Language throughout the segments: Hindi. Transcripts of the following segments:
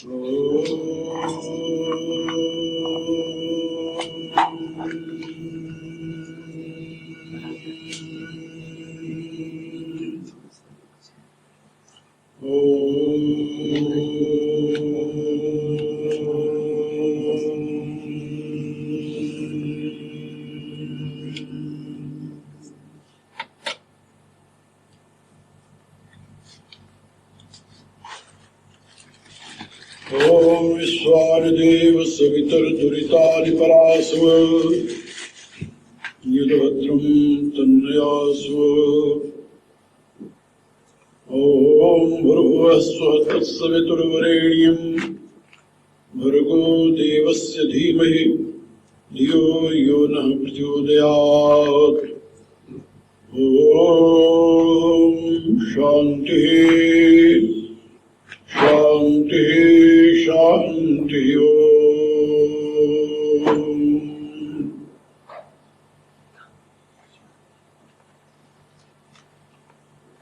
ओम विश्वानदेव सवितर्दुरितानिपरास्व युधभद्रं तन्मयास्व। ओम भूर्भुवस्सुः तत्सवितुर्वरेण्यं भर्गो देवस्य धीमहि धियो यो नः प्रचोदयात्। ओम शांति शांति शांति।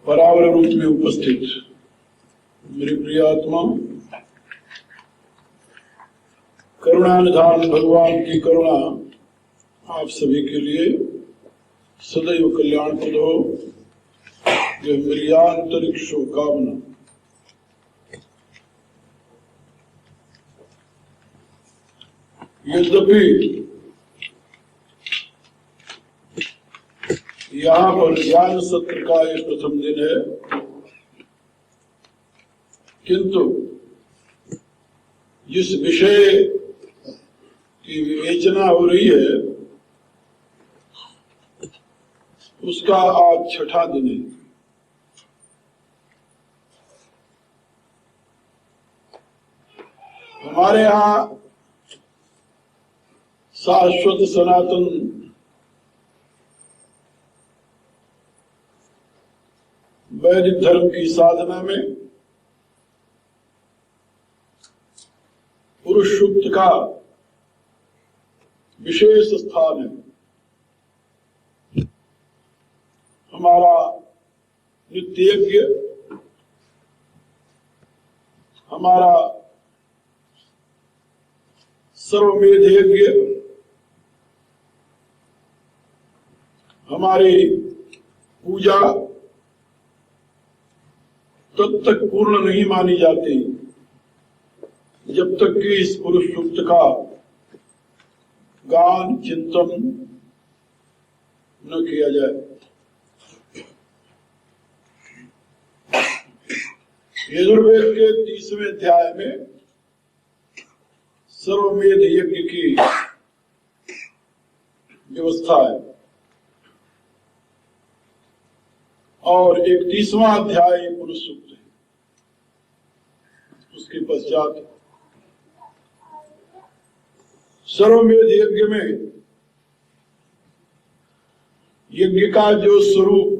परावर रूप में उपस्थित मेरी प्रिय आत्मा, करुणानिधान भगवान की करुणा आप सभी के लिए सदैव कल्याणप्रद हो, यह मेरी आंतरिक शुभकामना। यद्यपि यहाँ पर ज्ञान सत्र का ये प्रथम दिन है, किंतु जिस विषय की विवेचना हो रही है उसका आज छठा दिन है। हमारे यहाँ शाश्वत सनातन वैदिक धर्म की साधना में पुरुष सूक्त का विशेष स्थान है। हमारा नित्य यज्ञ, हमारा सर्वमेध यज्ञ, हमारी पूजा तब तक पूर्ण नहीं मानी जाती जब तक कि इस पुरुष सूक्त का गान चिंतन न किया जाए। यजुर्वेद के 30वें अध्याय में सर्वमेध यज्ञ की व्यवस्था है और 31वां अध्याय पुरुष सूक्त है। उसके पश्चात सर्वमेध यज्ञ में यज्ञ का जो स्वरूप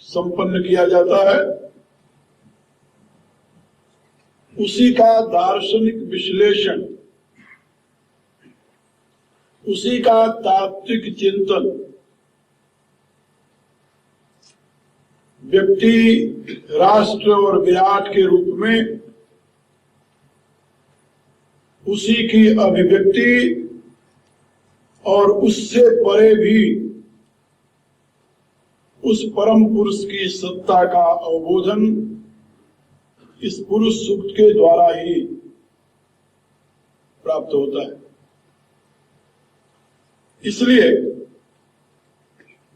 संपन्न किया जाता है उसी का दार्शनिक विश्लेषण, उसी का तात्विक चिंतन व्यक्ति, राष्ट्र और विराट के रूप में उसी की अभिव्यक्ति और उससे परे भी उस परम पुरुष की सत्ता का अवबोधन इस पुरुष सूक्त के द्वारा ही प्राप्त होता है। इसलिए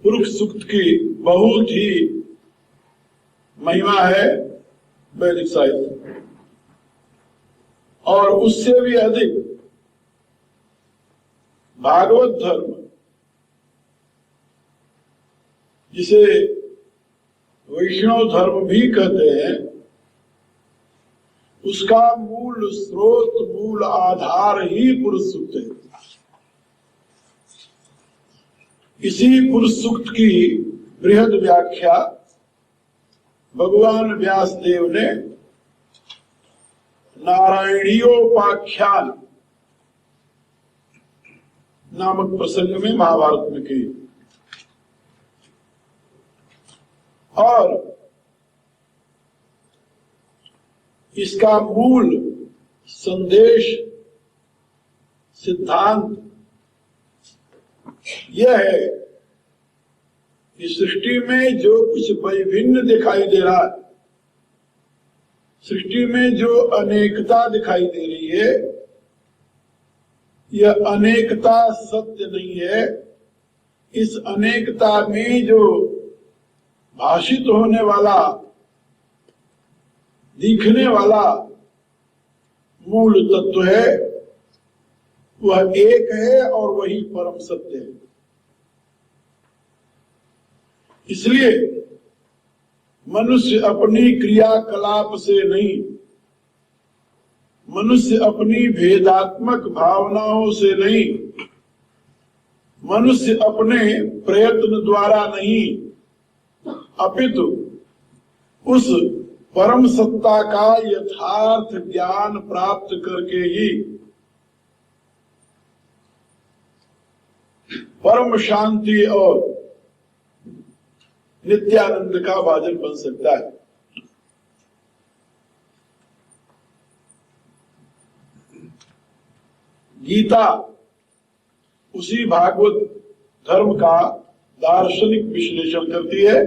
पुरुष सूक्त की बहुत ही महिमा है वैदिक साहित्य, और उससे भी अधिक भागवत धर्म, जिसे वैष्णव धर्म भी कहते हैं, उसका मूल स्रोत, मूल आधार ही पुरुष सूक्त है। इसी पुरुष सूक्त की बृहद व्याख्या भगवान व्यासदेव ने नारायणीयोपाख्यान नामक प्रसंग में महाभारत में की, और इसका मूल संदेश, सिद्धांत यह है कि सृष्टि में जो कुछ वैभिन्न दिखाई दे रहा है, सृष्टि में जो अनेकता दिखाई दे रही है, यह अनेकता सत्य नहीं है। इस अनेकता में जो भाषित होने वाला, दिखने वाला मूल तत्व है, वह एक है और वही परम सत्य है। इसलिए मनुष्य अपनी क्रियाकलाप से नहीं, मनुष्य अपनी भेदात्मक भावनाओं से नहीं, मनुष्य अपने प्रयत्न द्वारा नहीं, अपितु उस परम सत्ता का यथार्थ ज्ञान प्राप्त करके ही परम शांति और नित्यानंद का भाजन बन सकता है। गीता उसी भागवत धर्म का दार्शनिक विश्लेषण करती है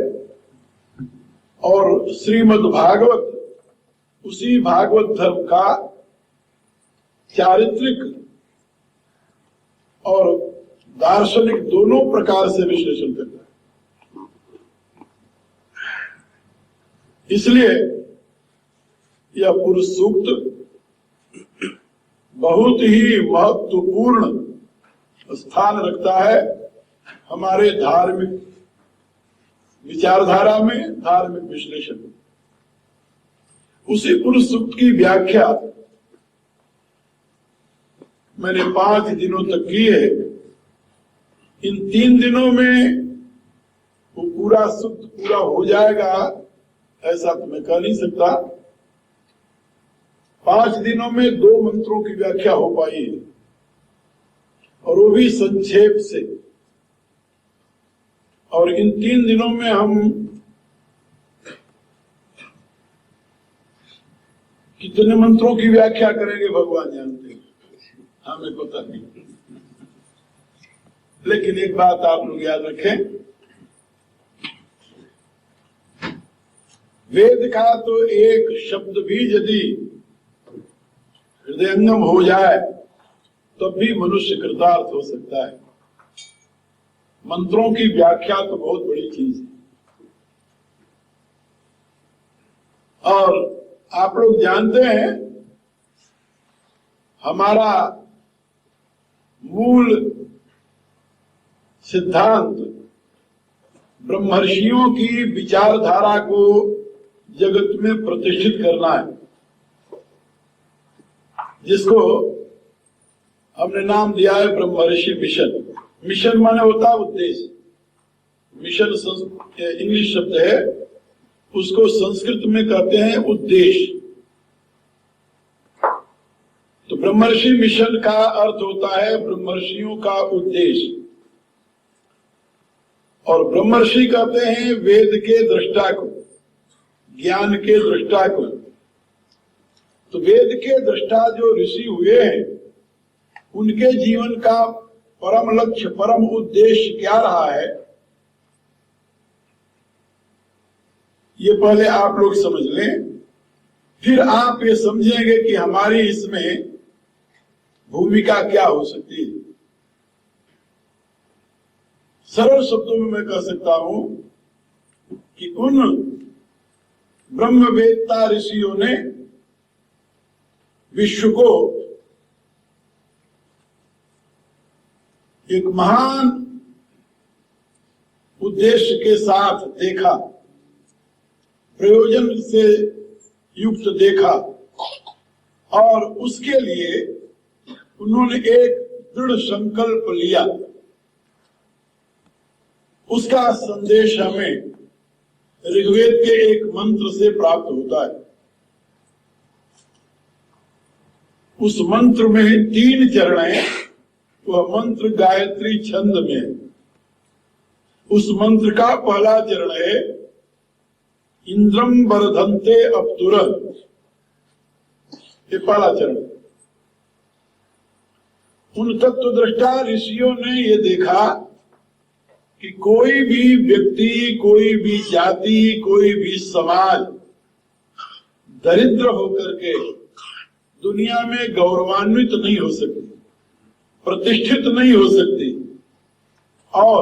और श्रीमद् भागवत उसी भागवत धर्म का चारित्रिक और दार्शनिक दोनों प्रकार से विश्लेषण करता है। इसलिए यह पुरुष सूक्त बहुत ही महत्वपूर्ण स्थान रखता है हमारे धार्मिक विचारधारा में, धार्मिक विश्लेषण में। उसी पुरुष सूक्त की व्याख्या मैंने 5 दिनों तक की है। इन 3 दिनों में वो पूरा सूक्त पूरा हो जाएगा ऐसा तो मैं कह नहीं सकता। 5 दिनों में 2 मंत्रों की व्याख्या हो पाई है और वो भी संक्षेप से। और इन 3 दिनों में हम कितने मंत्रों की व्याख्या करेंगे भगवान जानते हैं, हमें पता नहीं। लेकिन एक बात आप लोग याद रखें, वेद का तो एक शब्द भी यदि हृदयंगम हो जाए तब भी मनुष्य कृतार्थ हो सकता है। मंत्रों की व्याख्या तो बहुत बड़ी चीज है। और आप लोग जानते हैं हमारा मूल सिद्धांत ब्रह्मर्षियों की विचारधारा को जगत में प्रतिष्ठित करना है, जिसको हमने नाम दिया है ब्रह्मर्षि मिशन। मिशन माने होता है उद्देश्य। मिशन इंग्लिश शब्द है, उसको संस्कृत में कहते हैं उद्देश्य। तो ब्रह्मर्षि मिशन का अर्थ होता है ब्रह्मर्षियों का उद्देश्य। और ब्रह्मर्षि कहते हैं वेद के दृष्टा को, ज्ञान के दृष्टा को। तो वेद के दृष्टा जो ऋषि हुए हैं उनके जीवन का परम लक्ष्य, परम उद्देश्य क्या रहा है, ये पहले आप लोग समझ लें, फिर आप ये समझेंगे कि हमारी इसमें भूमिका क्या हो सकती है। सरल शब्दों में मैं कह सकता हूं कि उन ब्रह्मवेत्ता ऋषियों ने विश्व को एक महान उद्देश्य के साथ देखा, प्रयोजन से युक्त देखा, और उसके लिए उन्होंने एक दृढ़ संकल्प लिया। उसका संदेश हमें ऋग्वेद के एक मंत्र से प्राप्त होता है। उस मंत्र में 3 चरण है। वह मंत्र गायत्री छंद में है। उस मंत्र का पहला चरण है इंद्रम वर्धन्ते अप्तुर। ये पहला चरण। उन तत्वदृष्टा ऋषियों ने ये देखा कि कोई भी व्यक्ति, कोई भी जाति, कोई भी समाज दरिद्र होकर के दुनिया में गौरवान्वित नहीं हो सकती, प्रतिष्ठित नहीं हो सकती और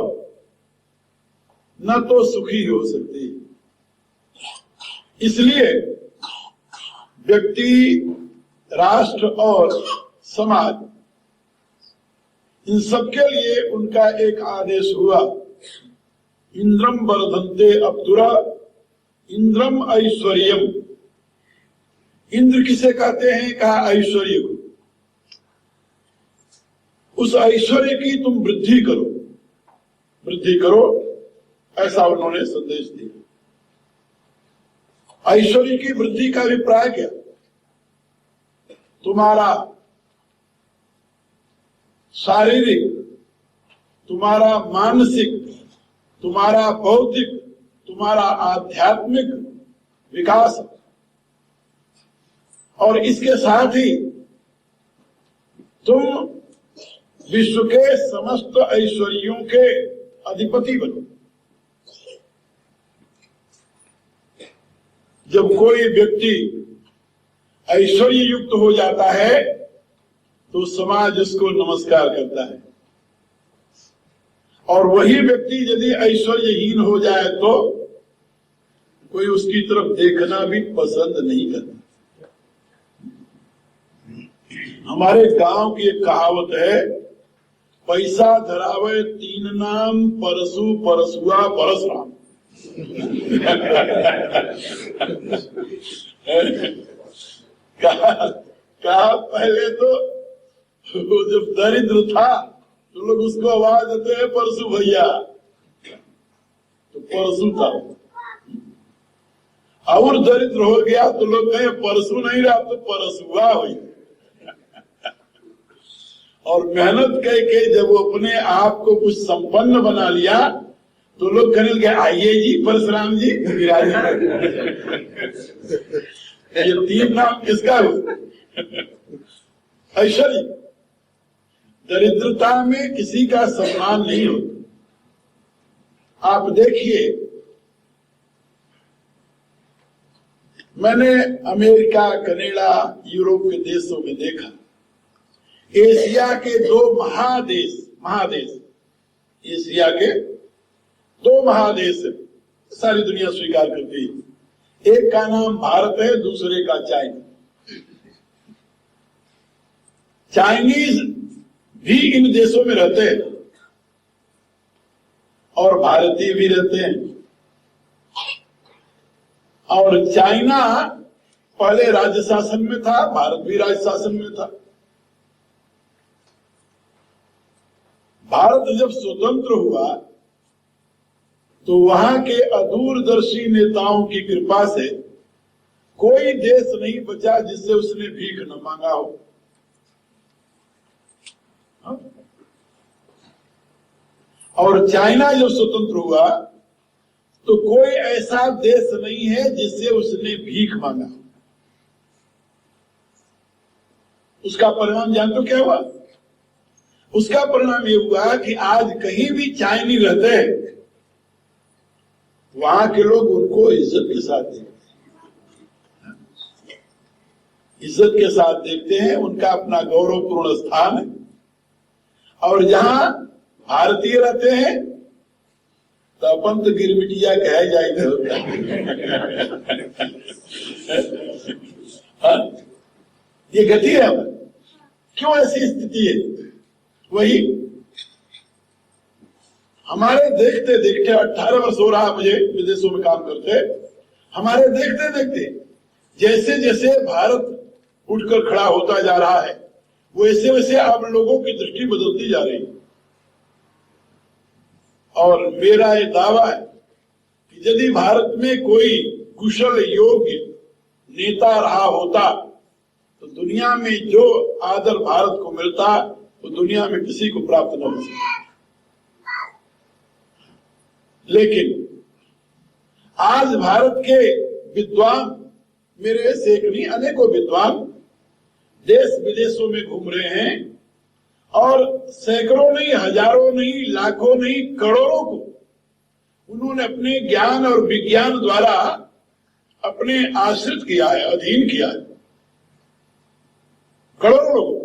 न तो सुखी हो सकती। इसलिए व्यक्ति, राष्ट्र और समाज, इन सबके लिए उनका एक आदेश हुआ, इंद्रम वर्धन्ते अप्तुरा इंद्रम ऐश्वर्यम। इंद्र किसे कहते हैं? कहा ऐश्वर्य को। उस ऐश्वर्य की तुम वृद्धि करो, वृद्धि करो, ऐसा उन्होंने संदेश दिया। ऐश्वर्य की वृद्धि का अभिप्राय क्या? तुम्हारा शारीरिक, तुम्हारा मानसिक, तुम्हारा बौद्धिक, तुम्हारा आध्यात्मिक विकास और इसके साथ ही तुम विश्व के समस्त ऐश्वर्यों के अधिपति बनो। जब कोई व्यक्ति ऐश्वर्य युक्त हो जाता है तो समाज उसको नमस्कार करता है, और वही व्यक्ति यदि ऐश्वर्यहीन हो जाए तो कोई उसकी तरफ देखना भी पसंद नहीं करता। हमारे गांव की एक कहावत है, पैसा धरावे तीन नाम, परसु परसुआ परसराम। कहा पहले तो वो जब दरिद्र था तो लोग उसको आवाज देते हैं परसु भैया, तो परसु था। और दरिद्र हो गया तो लोग कहे परसु नहीं रहा तो परसुआ हुई। और मेहनत करके जब वो अपने आप को कुछ संपन्न बना लिया तो लोग कहने लगे आइए जी परशुराम जी ये तीन नाम किसका हुआ? ऐश्वर्य। दरिद्रता में किसी का सम्मान नहीं होता। आप देखिए, मैंने अमेरिका, कनाडा, यूरोप के देशों में देखा, एशिया के दो महादेश एशिया के दो महादेश सारी दुनिया स्वीकार करती है। एक का नाम भारत है, दूसरे का चाइना। चाइनीज भी इन देशों में रहते हैं और भारतीय भी रहते हैं। और चाइना पहले राज्य शासन में था, भारत भी राज्य शासन में था। भारत जब स्वतंत्र हुआ तो वहां के अदूरदर्शी नेताओं की कृपा से कोई देश नहीं बचा जिससे उसने भीख न मांगा हो। और चाइना जब स्वतंत्र हुआ तो कोई ऐसा देश नहीं है जिससे उसने भीख मांगा। उसका परिणाम जानते हो क्या हुआ? उसका परिणाम ये हुआ कि आज कहीं भी चाइनी रहते हैं, वहां के लोग उनको इज्जत के साथ देखते हैं, इज्जत के साथ देखते हैं, उनका अपना गौरवपूर्ण स्थान है। और जहां भारतीय रहते हैं तो अपन तो गिरमिटिया कहे जाएगा। ये गति है। क्यों ऐसी स्थिति है? वही हमारे देखते देखते 18 वर्ष हो रहा मुझे विदेशों में काम करते, हमारे देखते देखते जैसे जैसे भारत उठकर खड़ा होता जा रहा है वैसे वैसे आप लोगों की दृष्टि बदलती जा रही है। और मेरा ये दावा है कि यदि भारत में कोई कुशल योग्य नेता रहा होता तो दुनिया में जो आदर भारत को मिलता वो दुनिया में किसी को प्राप्त न हो सकता। लेकिन आज भारत के विद्वान, मेरे से एक नहीं अनेकों विद्वान देश विदेशों में घूम रहे हैं और सैकड़ों नहीं, हजारों नहीं, लाखों नहीं, करोड़ों को उन्होंने अपने ज्ञान और विज्ञान द्वारा अपने आश्रित किया है, अधीन किया है, करोड़ों लोगों।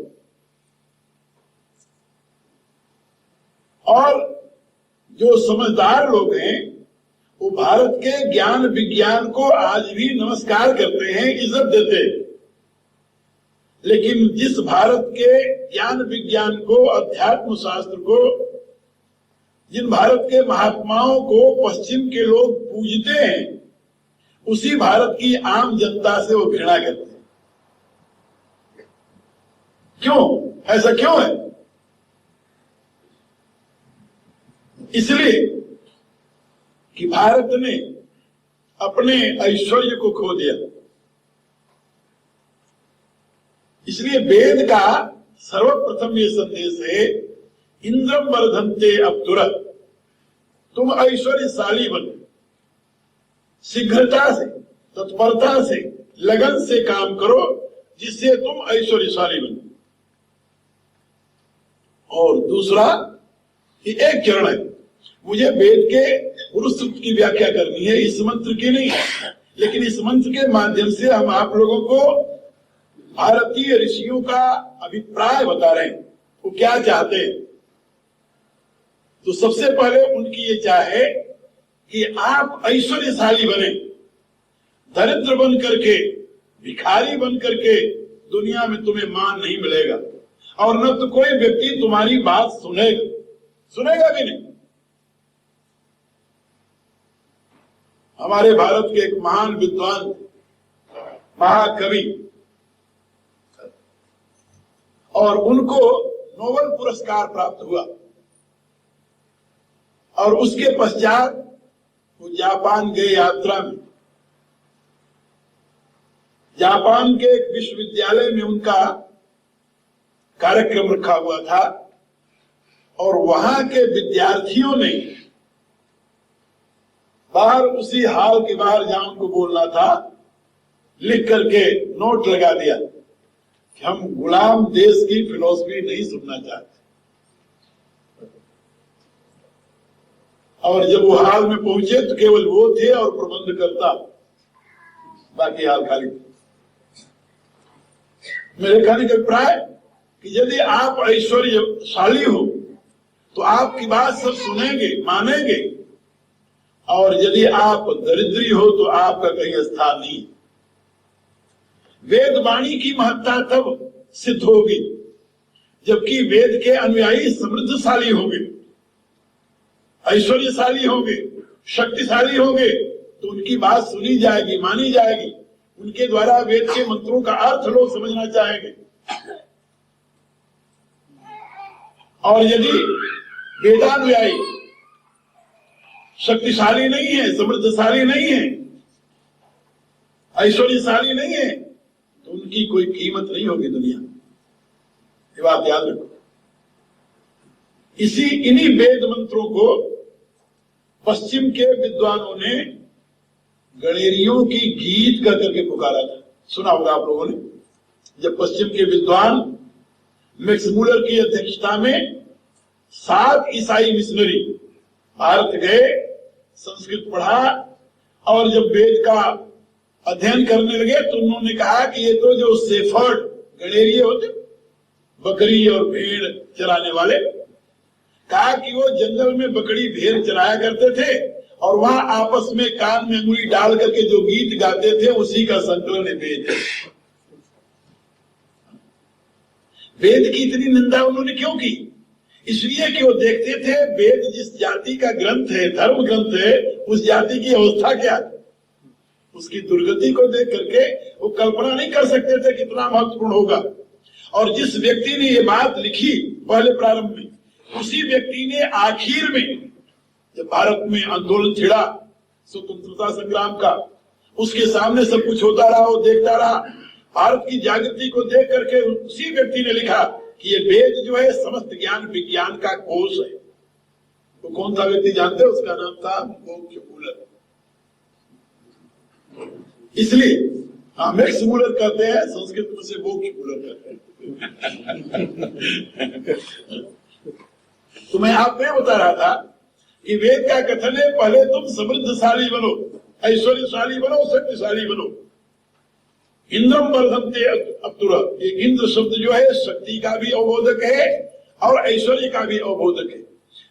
और जो समझदार लोग हैं वो भारत के ज्ञान विज्ञान को आज भी नमस्कार करते हैं, इज्जत देते हैं। लेकिन जिस भारत के ज्ञान विज्ञान को, अध्यात्म शास्त्र को, जिन भारत के महात्माओं को पश्चिम के लोग पूजते हैं, उसी भारत की आम जनता से वो घृणा करते हैं। क्यों? ऐसा क्यों है? इसलिए कि भारत ने अपने ऐश्वर्य को खो दिया। इसलिए वेद का सर्वप्रथम ये संदेश है, इंद्रम वर्धन्ते अप्तुरः, तुम ऐश्वर्यशाली बनो, शीघ्रता से, तत्परता से, लगन से काम करो जिससे तुम ऐश्वर्यशाली बनो। और दूसरा, ये एक चरण है, मुझे वेद के पुरुष सूक्त की व्याख्या करनी है, इस मंत्र की नहीं है, लेकिन इस मंत्र के माध्यम से हम आप लोगों को भारतीय ऋषियों का अभिप्राय बता रहे हैं, वो क्या चाहते हैं। तो सबसे पहले उनकी ये चाह है कि आप ऐश्वर्यशाली बने, दरिद्र बन करके, भिखारी बन करके दुनिया में तुम्हें मान नहीं मिलेगा और न तो कोई व्यक्ति तुम्हारी बात सुनेगा भी नहीं। हमारे भारत के एक महान विद्वान, महाकवि, और उनको नोबेल पुरस्कार प्राप्त हुआ और उसके पश्चात वो जापान गए यात्रा में। जापान के एक विश्वविद्यालय में उनका कार्यक्रम रखा हुआ था और वहां के विद्यार्थियों ने बाहर, उसी हाल के बाहर जहां उनको बोलना था, लिख करके नोट लगा दिया कि हम गुलाम देश की फिलॉसफी नहीं सुनना चाहते। और जब वो हाल में पहुंचे तो केवल वो थे और प्रबंध करता, बाकी हाल खाली। मेरे कहने का अभिप्राय कि यदि आप ऐश्वर्यशाली हो तो आपकी बात सब सुनेंगे, मानेंगे, और यदि आप दरिद्री हो तो आपका कहीं स्थान नहीं। वेद वाणी की महत्ता तब सिद्ध होगी जबकि वेद के अनुयायी समृद्धशाली होंगे, ऐश्वर्यशाली होंगे, शक्तिशाली होंगे, तो उनकी बात सुनी जाएगी, मानी जाएगी, उनके द्वारा वेद के मंत्रों का अर्थ लोग समझना चाहेंगे। और यदि वेदानुयायी शक्तिशाली नहीं है, समृद्धशाली नहीं है, ऐश्वर्यशाली नहीं है, तो उनकी कोई कीमत नहीं होगी दुनिया। ये बात याद रखो। इन्हीं वेद मंत्रों को पश्चिम के विद्वानों ने गणेरियों की गीत गा करके पुकारा था। सुना होगा आप लोगों ने। जब पश्चिम के विद्वान मैक्स मूलर की अध्यक्षता में 7 ईसाई मिशनरी भारत गए, संस्कृत पढ़ा, और जब वेद का अध्ययन करने लगे तो उन्होंने कहा कि ये तो जो शेफर्ड गणेरिये होते, बकरी और भेड़ चराने वाले, कहा कि वो जंगल में बकरी भेड़ चराया करते थे और वहां आपस में कान में अंगुली डाल करके जो गीत गाते थे उसी का संकलन है वेद। वेद की इतनी निंदा उन्होंने क्यों की? इसलिए कि वो देखते थे वेद जिस जाति का ग्रंथ है, धर्म ग्रंथ है, उस जाति की अवस्था क्या है, उसकी दुर्गति को देख करके वो कल्पना नहीं कर सकते थे कितना महत्वपूर्ण होगा। और जिस व्यक्ति ने ये बात लिखी पहले प्रारंभ में, उसी व्यक्ति ने आखिर में जब भारत में आंदोलन छिड़ा स्वतंत्रता संग्राम का, उसके सामने सब कुछ होता रहा, वो देखता रहा, भारत की जागृति को देख करके उसी व्यक्ति ने लिखा कि ये वेद जो है समस्त ज्ञान विज्ञान का कोश है। तो कौन था व्यक्ति जानते हो? उसका नाम था मोक्ष मूलर। इसलिए हाँ, मैक्स मूलर कहते हैं, संस्कृत में से मोक्ष मूलर कहते हैं। तो मैं आपको ये बता रहा था कि वेद का कथन है, पहले तुम समृद्धशाली बनो, ऐश्वर्यशाली बनो, शक्तिशाली बनो। इंद्रम वर्धन्ते अतुर, ये इंद्र शब्द जो है शक्ति का भी अवबोधक है और ऐश्वर्य का भी अवबोधक है।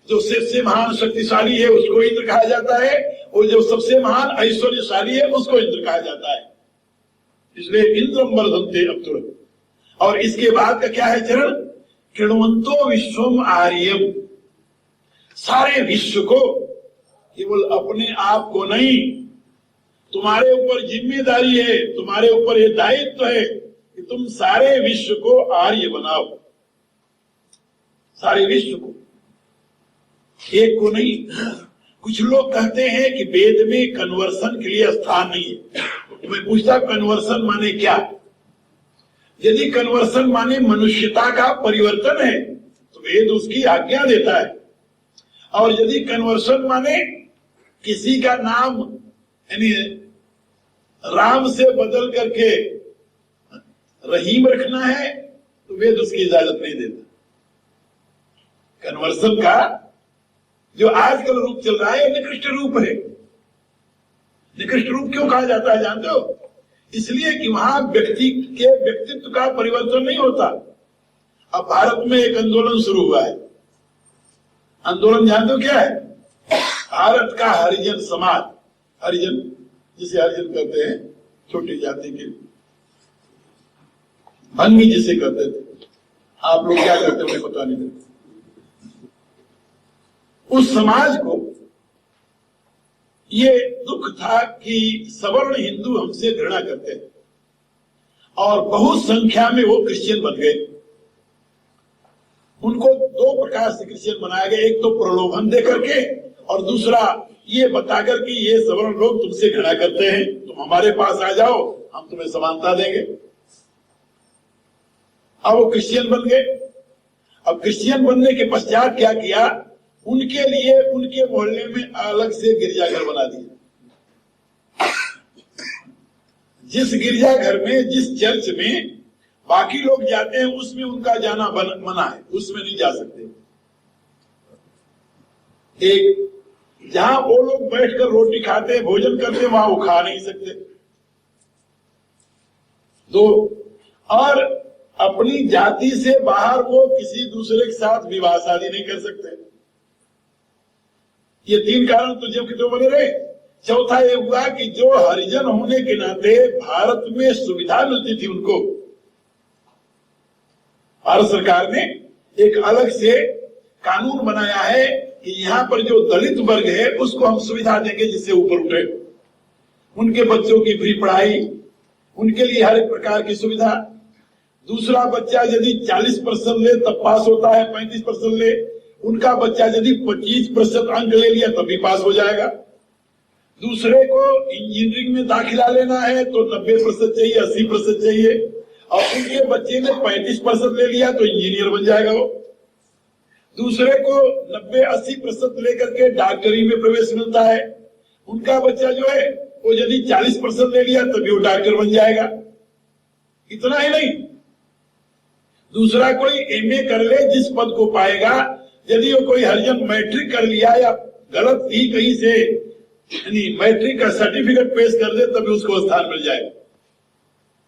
जो सबसे महान शक्तिशाली है उसको इंद्र कहा जाता है, और जो सबसे महान ऐश्वर्यशाली है उसको इंद्र कहा जाता है। इसलिए इंद्रम वर्धन्ते अतुर। और इसके बाद का क्या है चरण? कृण्वन्तो विश्वम आर्यम, सारे विश्व को, केवल अपने आप को नहीं, तुम्हारे ऊपर जिम्मेदारी है, तुम्हारे ऊपर ये दायित्व है कि तुम सारे विश्व को आर्य बनाओ। सारे विश्व को, एक को नहीं। कुछ लोग कहते हैं कि वेद में कन्वर्सन के लिए स्थान नहीं है। तो मैं पूछता, कन्वर्सन माने क्या? यदि कन्वर्सन माने मनुष्यता का परिवर्तन है तो वेद उसकी आज्ञा देता है, और यदि कन्वर्सन माने किसी का नाम यानी राम से बदल करके रहीम रखना है तो वेद उसकी इजाजत नहीं देता। कन्वर्सन का जो आजकल रूप चल रहा है निकृष्ट रूप है। निकृष्ट रूप क्यों कहा जाता है जानते हो? इसलिए कि वहां व्यक्ति के व्यक्तित्व का परिवर्तन नहीं होता। अब भारत में एक आंदोलन शुरू हुआ है। आंदोलन जानते हो क्या है? भारत का हरिजन समाज, हरिजन जिसे हरिजन कहते हैं, छोटी जाति के, भंगी जिसे कहते थे, आप लोग क्या कहते हो पता नहीं। उस समाज को ये दुख था कि सवर्ण हिंदू हमसे घृणा करते हैं और बहुत संख्या में वो क्रिश्चियन बन गए। उनको दो प्रकार से क्रिश्चियन बनाया गया, एक तो प्रलोभन दे करके और दूसरा ये बताकर कि ये सवर्ण लोग तुमसे घृणा करते हैं, तुम हमारे पास आ जाओ, हम तुम्हें समानता देंगे। अब वो क्रिश्चियन बन गए। अब क्रिश्चियन बनने के पश्चात क्या किया? उनके लिए उनके मोहल्ले में अलग से गिरजाघर बना दिया। जिस गिरजाघर में, जिस चर्च में बाकी लोग जाते हैं उसमें उनका जाना मना है, उसमें नहीं जा सकते। एक जहां वो लोग बैठकर रोटी खाते हैं, भोजन करते हैं, वहां वो खा नहीं सकते। दो, और अपनी जाति से बाहर वो किसी दूसरे के साथ विवाह शादी नहीं कर सकते। ये तीन कारण तो जब तो बने रहे। चौथा ये हुआ कि जो हरिजन होने के नाते भारत में सुविधा मिलती थी उनको, भारत सरकार ने एक अलग से कानून बनाया है कि यहाँ पर जो दलित वर्ग है उसको हम सुविधा देंगे जिससे ऊपर उठे। उनके बच्चों की फ्री पढ़ाई, उनके लिए हर एक प्रकार की सुविधा। दूसरा बच्चा यदि 40% ले तब पास होता है, 35% ले। उनका बच्चा यदि 25% अंक ले लिया तब भी पास हो जाएगा। दूसरे को इंजीनियरिंग में दाखिला लेना है तो 90% चाहिए, 80% चाहिए, और उनके बच्चे ने 35% ले लिया तो इंजीनियर बन जाएगा वो। दूसरे को 90-80% लेकर के डॉक्टरी में प्रवेश मिलता है। उनका बच्चा जो है वो यदि 40% ले लिया तभी वो डॉक्टर बन जाएगा। इतना ही नहीं, दूसरा कोई एमए कर ले जिस पद को पाएगा, यदि वो कोई हरिजन मैट्रिक कर लिया या गलत ही कहीं से मैट्रिक का सर्टिफिकेट पेश कर दे तभी उसको स्थान मिल जाएगा।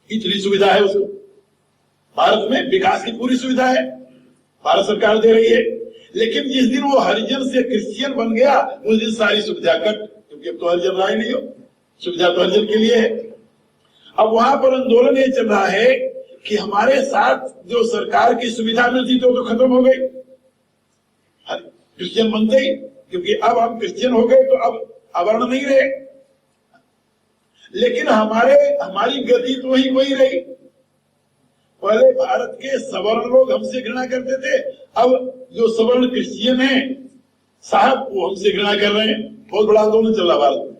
इतनी सुविधा है उसको। भारत में विकास की पूरी सुविधा है, भारत सरकार दे रही है। लेकिन जिस दिन वो हरिजन से क्रिश्चियन बन गया उस दिन सारी सुविधा कट, क्योंकि अब तो हरिजन रहा ही नहीं हो, सुविधा तो हरिजन के लिए है। अब वहां पर आंदोलन ये चल रहा है कि हमारे साथ जो सरकार की सुविधा मिलती तो खत्म हो गई क्रिश्चियन बनते ही, क्योंकि अब हम क्रिश्चियन हो गए तो अब अवर्ण नहीं रहे। लेकिन हमारी गति तो वही रही। पहले भारत के सवर्ण लोग हमसे घृणा करते थे, अब जो सवर्ण क्रिश्चियन हैं साहब वो हमसे घृणा कर रहे हैं। बहुत बड़ा आंदोलन चल रहा भारत में।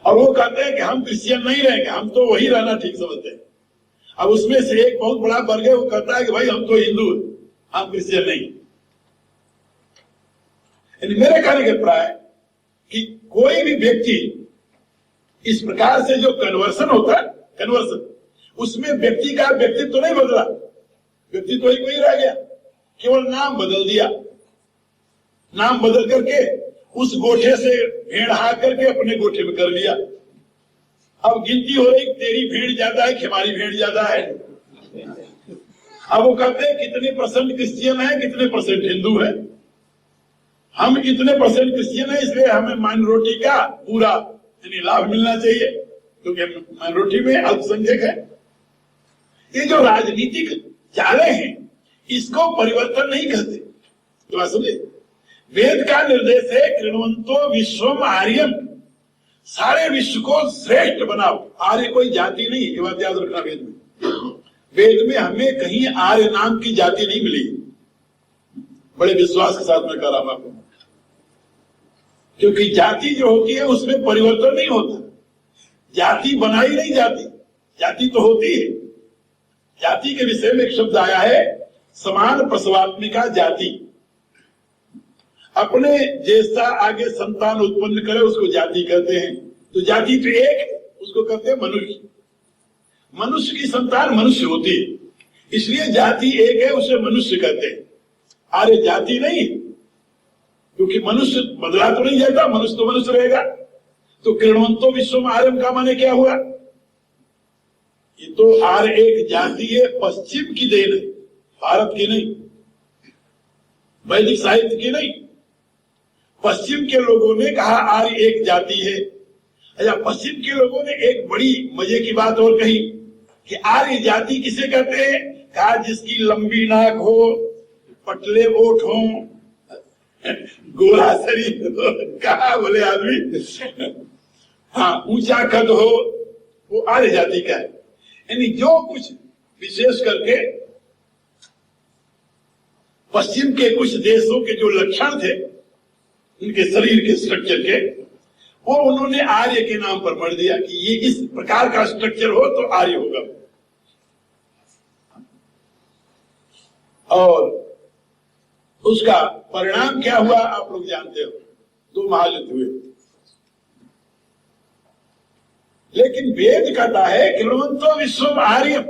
और वो कहते हैं कि हम क्रिश्चियन नहीं रहेंगे, हम तो वही रहना ठीक समझते हैं। अब उसमें से एक बहुत बड़ा वर्ग है, वो कहता है कि भाई हम तो हिंदू हैं, हम क्रिश्चियन नहीं। मेरे कहने का अभिप्राय कि कोई भी व्यक्ति इस प्रकार से जो कन्वर्सन होता है, कन्वर्सन, उसमें व्यक्ति का व्यक्तित्व तो नहीं बदला, व्यक्तित्व ही कोई रह गया, केवल नाम बदल दिया। नाम बदल करके उस गोठे से भेड़ हाँ करके अपने गोठे में कर लिया। अब गिनती हो रही, तेरी भेड़ ज्यादा है कि हमारी भेड़ ज्यादा है। अब वो कहते हैं कितने परसेंट क्रिश्चियन है, कितने परसेंट हिंदू है। हम इतने परसेंट क्रिश्चियन है, इसलिए हमें माइनॉरिटी का पूरा यानी लाभ मिलना चाहिए, क्योंकि माइनॉरिटी में अल्पसंख्यक है। ये जो राजनीतिक जाले हैं, इसको परिवर्तन नहीं कहते। तो समझे, वेद का निर्देश है कृण्वन्तो विश्वम आर्यम, सारे विश्व को श्रेष्ठ बनाओ। आर्य कोई जाति नहीं, ये बात याद रखना। वेद में हमें कहीं आर्य नाम की जाति नहीं मिली। बड़े विश्वास के साथ मैं कह रहा हूं आपको, क्योंकि जाति जो होती है उसमें परिवर्तन नहीं होता। जाति बनाई नहीं जाती, जाति तो होती है। जाति के विषय में एक शब्द आया है, समान प्रसवात्मिका जाति। अपने जैसा आगे संतान उत्पन्न करे उसको जाति कहते हैं। तो जाति तो एक है, उसको कहते हैं मनुष्य। मनुष्य की संतान मनुष्य होती है, इसलिए जाति एक है, उसे मनुष्य कहते हैं। आर्य जाति नहीं, क्योंकि मनुष्य बदला तो नहीं जाता, मनुष्य तो मनुष्य रहेगा। तो कृण्वन्तो विश्वम आर्यम का माने क्या हुआ? ये तो आर्य एक जाति है, पश्चिम की देन है, भारत की नहीं, वैदिक साहित्य की नहीं। पश्चिम के लोगों ने कहा आर्य एक जाति है। अच्छा, पश्चिम के लोगों ने एक बड़ी मजे की बात और कही कि आर्य जाति किसे कहते हैं? कहा जिसकी लंबी नाक हो, पतले ओठ हो, गोरा शरीर हो, कहा बोले आदमी, हाँ ऊंचा कद हो, वो आर्य जाति का है। यानी जो कुछ विशेष करके पश्चिम के कुछ देशों के जो लक्षण थे उनके शरीर के स्ट्रक्चर के, वो उन्होंने आर्य के नाम पर मर दिया कि ये इस प्रकार का स्ट्रक्चर हो तो आर्य होगा। और उसका परिणाम क्या हुआ आप लोग जानते हो, 2 महायुद्ध हुए। लेकिन वेद कहता है कृण्वन्तो विश्वम आर्यम,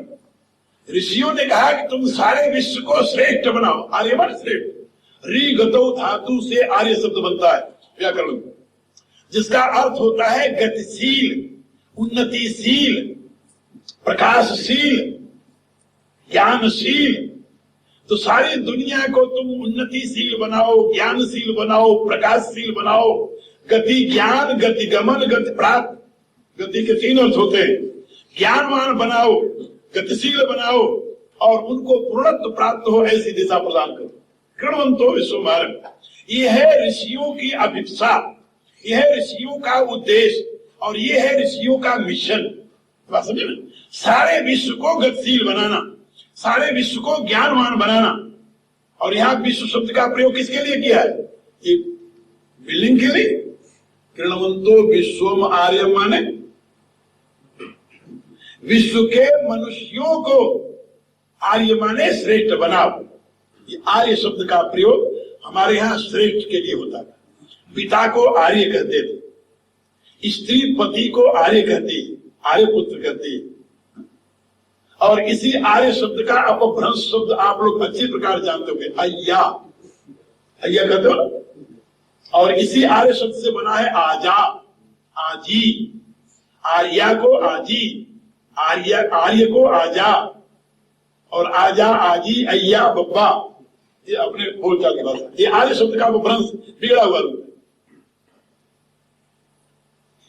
ऋषियों ने कहा कि तुम सारे विश्व को श्रेष्ठ बनाओ। आर्य मान श्रेष्ठ, री गतौ धातु से आर्य शब्द बनता है व्याकरण में, जिसका अर्थ होता है गतिशील, उन्नतिशील, प्रकाशशील, ज्ञानशील। तो सारी दुनिया को तुम उन्नतिशील बनाओ, ज्ञानशील बनाओ, प्रकाशशील बनाओ। गति ज्ञान, गति गमन, गति प्राप्त। गति के 3 अर्थ होते हैं। ज्ञानवान बनाओ, गतिशील बनाओ, और उनको पूर्णत्व प्राप्त हो ऐसी दिशा प्रदान करो। कृण्वन्तो विश्वम आर्यम, ये है ऋषियों की अभिप्सा, ये है ऋषियों का उद्देश्य, और ये है ऋषियों का मिशन। समझे ना? सारे विश्व को गतिशील बनाना, सारे विश्व को ज्ञानवान बनाना। और यहाँ विश्व शब्द का प्रयोग किसके लिए किया है? ये बिल्डिंग के लिए। कृण्वन्तो विश्वम आर्यम माने विश्व के मनुष्यों को आर्य माने श्रेष्ठ बनाओ। ये आर्य शब्द का प्रयोग हमारे यहाँ श्रेष्ठ के लिए होता है। पिता को आर्य कहते थे, स्त्री पति को आर्य कहती है, आर्य पुत्र कहती है। और इसी आर्य शब्द का अपभ्रंश शब्द आप लोग अच्छी प्रकार जानते होंगे, अय्या, अय्या कहते हो। और इसी आर्य शब्द से बना है आजा, आजी, आर्या को आजी, आर्य को आजा, और आजा, आजी, अय्या, बब्बा, ये अपने बोलचाल की भाषा। ये आर्य शब्द का अपभ्रंश बिगड़ा हुआ रूप है।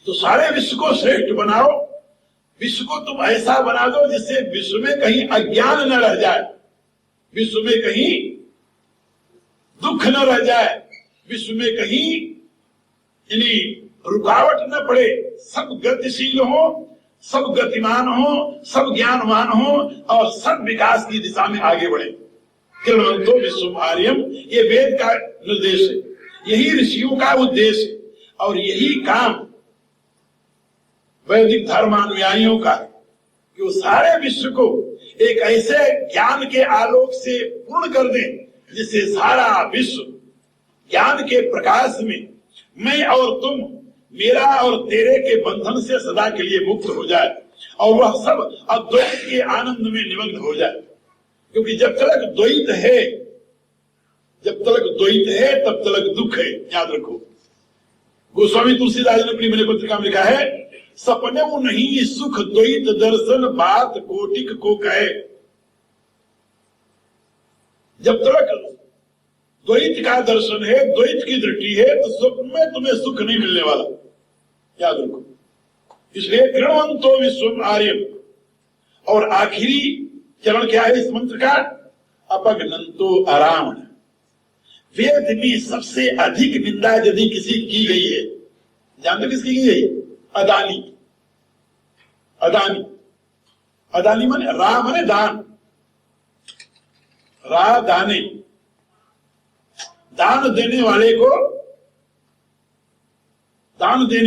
तो सारे विश्व को श्रेष्ठ बनाओ, विश्व को तुम ऐसा बना दो जिससे विश्व में कहीं अज्ञान न रह जाए, विश्व में कहीं दुख न रह जाए, विश्व में कहीं यानी रुकावट न पड़े। सब गतिशील हो, सब गतिमान हो, सब ज्ञानवान हो, और सब विकास की दिशा में आगे बढ़े। कृण्वन्तो विश्वम आर्यम, ये वेद का निर्देश है, यही ऋषियों का उद्देश्य है, और यही काम वैदिक धर्मानुयायियों का है कि वो सारे विश्व को एक ऐसे ज्ञान के आलोक से पूर्ण कर दें जिससे सारा विश्व ज्ञान के प्रकाश में मैं और तुम मेरा और तेरे के बंधन से सदा के लिए मुक्त हो जाए और वह सब अद्वैत के आनंद में निमग्न हो जाए। क्योंकि जब तक द्वैत है, जब तक द्वैत है तब तक दुख है, याद रखो। गोस्वामी तुलसीदास ने अपनी मैंने पत्रिका में लिखा है, सपने वो नहीं सुख द्वैत दर्शन बात कोटिक को कहे। जब तक द्वैत का दर्शन है, द्वैत की दृष्टि है, तो स्वप्न में तुम्हें सुख नहीं मिलने वाला, याद रखो। इसलिए गृहवंतो विश्वम आर्य। और आखिरी चरण क्या है इस मंत्र का? अपगनंतो अरावण। वेद में सबसे अधिक निंदा यदि किसी की गई है, जानते किसकी की गई? अदानी। अदानी, अदानी माने रा माने दान, रा दाने, दान देने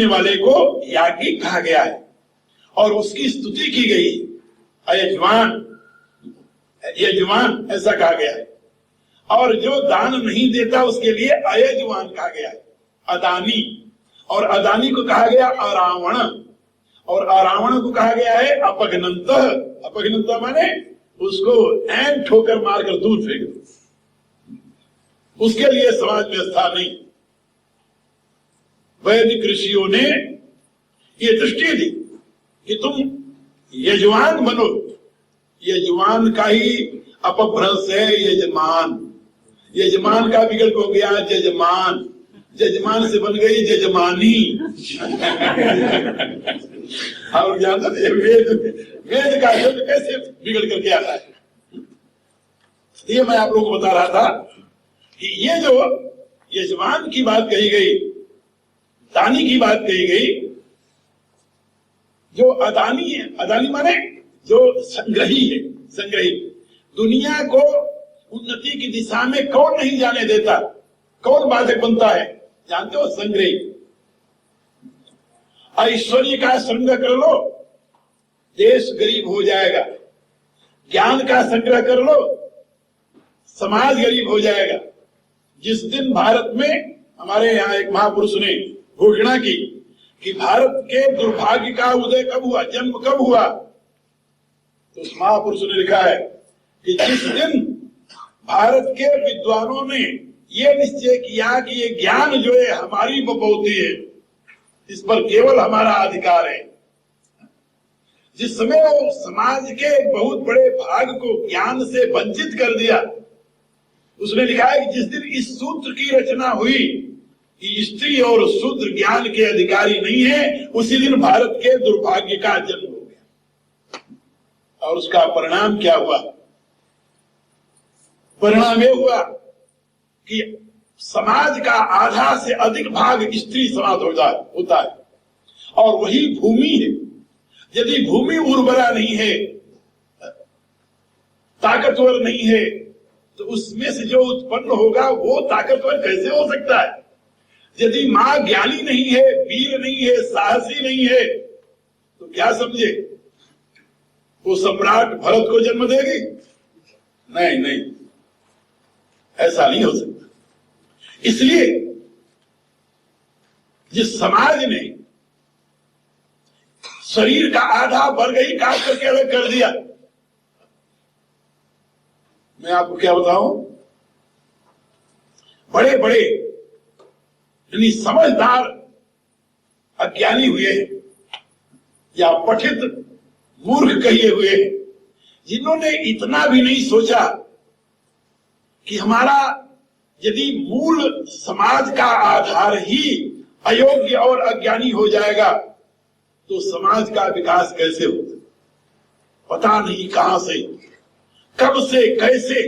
वाले को याज्ञिक कहा गया है और उसकी स्तुति की गई। अयजमान, यजमान ऐसा कहा गया है। और जो दान नहीं देता उसके लिए अयजमान कहा गया है, अदानी। और अदानी को कहा गया अरावण, और अरावण को कहा गया है अपगनंत। अपगनंत माने उसको ऐन ठोकर मारकर दूर फेंक दो, उसके लिए समाज में स्थान नहीं। वैदिक ऋषियों ने ये दृष्टि दी कि तुम यजमान बनो। यजमान का ही अपभ्रंश है यजमान। यजमान का विकल्प हो गया जजमान, जजमान से बन गई जजमानी। और जानते वेद का शब्द कैसे बिगड़ करके आता है। ये मैं आप लोगों को बता रहा था कि ये जो यजमान की बात कही गई, दानी की बात कही गई, जो अदानी है, अदानी माने जो संग्रही है, संग्रही। दुनिया को उन्नति की दिशा में कौन नहीं जाने देता, कौन बाधक बनता है, जानते हो? संग्रही। ऐश्वर्य का संग्रह कर लो, देश गरीब हो जाएगा। ज्ञान का संग्रह कर लो, समाज गरीब हो जाएगा। जिस दिन भारत में हमारे यहाँ एक महापुरुष ने घोषणा की कि भारत के दुर्भाग्य का उदय कब हुआ, जन्म कब हुआ, तो उस महापुरुष ने लिखा है कि जिस दिन भारत के विद्वानों ने ये निश्चय किया कि ये ज्ञान जो है हमारी बपौती है, इस पर केवल हमारा अधिकार है। जिस समय वो समाज के बहुत बड़े भाग को ज्ञान से वंचित कर दिया, उसने लिखा है कि जिस दिन इस सूत्र की रचना हुई कि स्त्री और शूद्र ज्ञान के अधिकारी नहीं है, उसी दिन भारत के दुर्भाग्य का जन्म हो गया। और उसका परिणाम क्या हुआ? परिणाम यह हुआ कि समाज का आधा से अधिक भाग स्त्री समाज होता है। और वही भूमि है। यदि भूमि उर्वरा नहीं है, ताकतवर नहीं है, तो उसमें से जो उत्पन्न होगा वो ताकतवर कैसे हो सकता है? यदि मां ज्ञानी नहीं है, वीर नहीं है, साहसी नहीं है, तो क्या समझे वो सम्राट भरत को जन्म देगी? नहीं नहीं, ऐसा नहीं हो सकता। इसलिए जिस समाज ने शरीर का आधा वर्ग ही काट करके अलग कर दिया, मैं आपको क्या बताऊं, बड़े बड़े यानी समझदार अज्ञानी हुए या पठित मूर्ख कहिए हुए, जिन्होंने इतना भी नहीं सोचा कि हमारा यदि मूल समाज का आधार ही अयोग्य और अज्ञानी हो जाएगा तो समाज का विकास कैसे होगा? पता नहीं कहां से, कब से, कैसे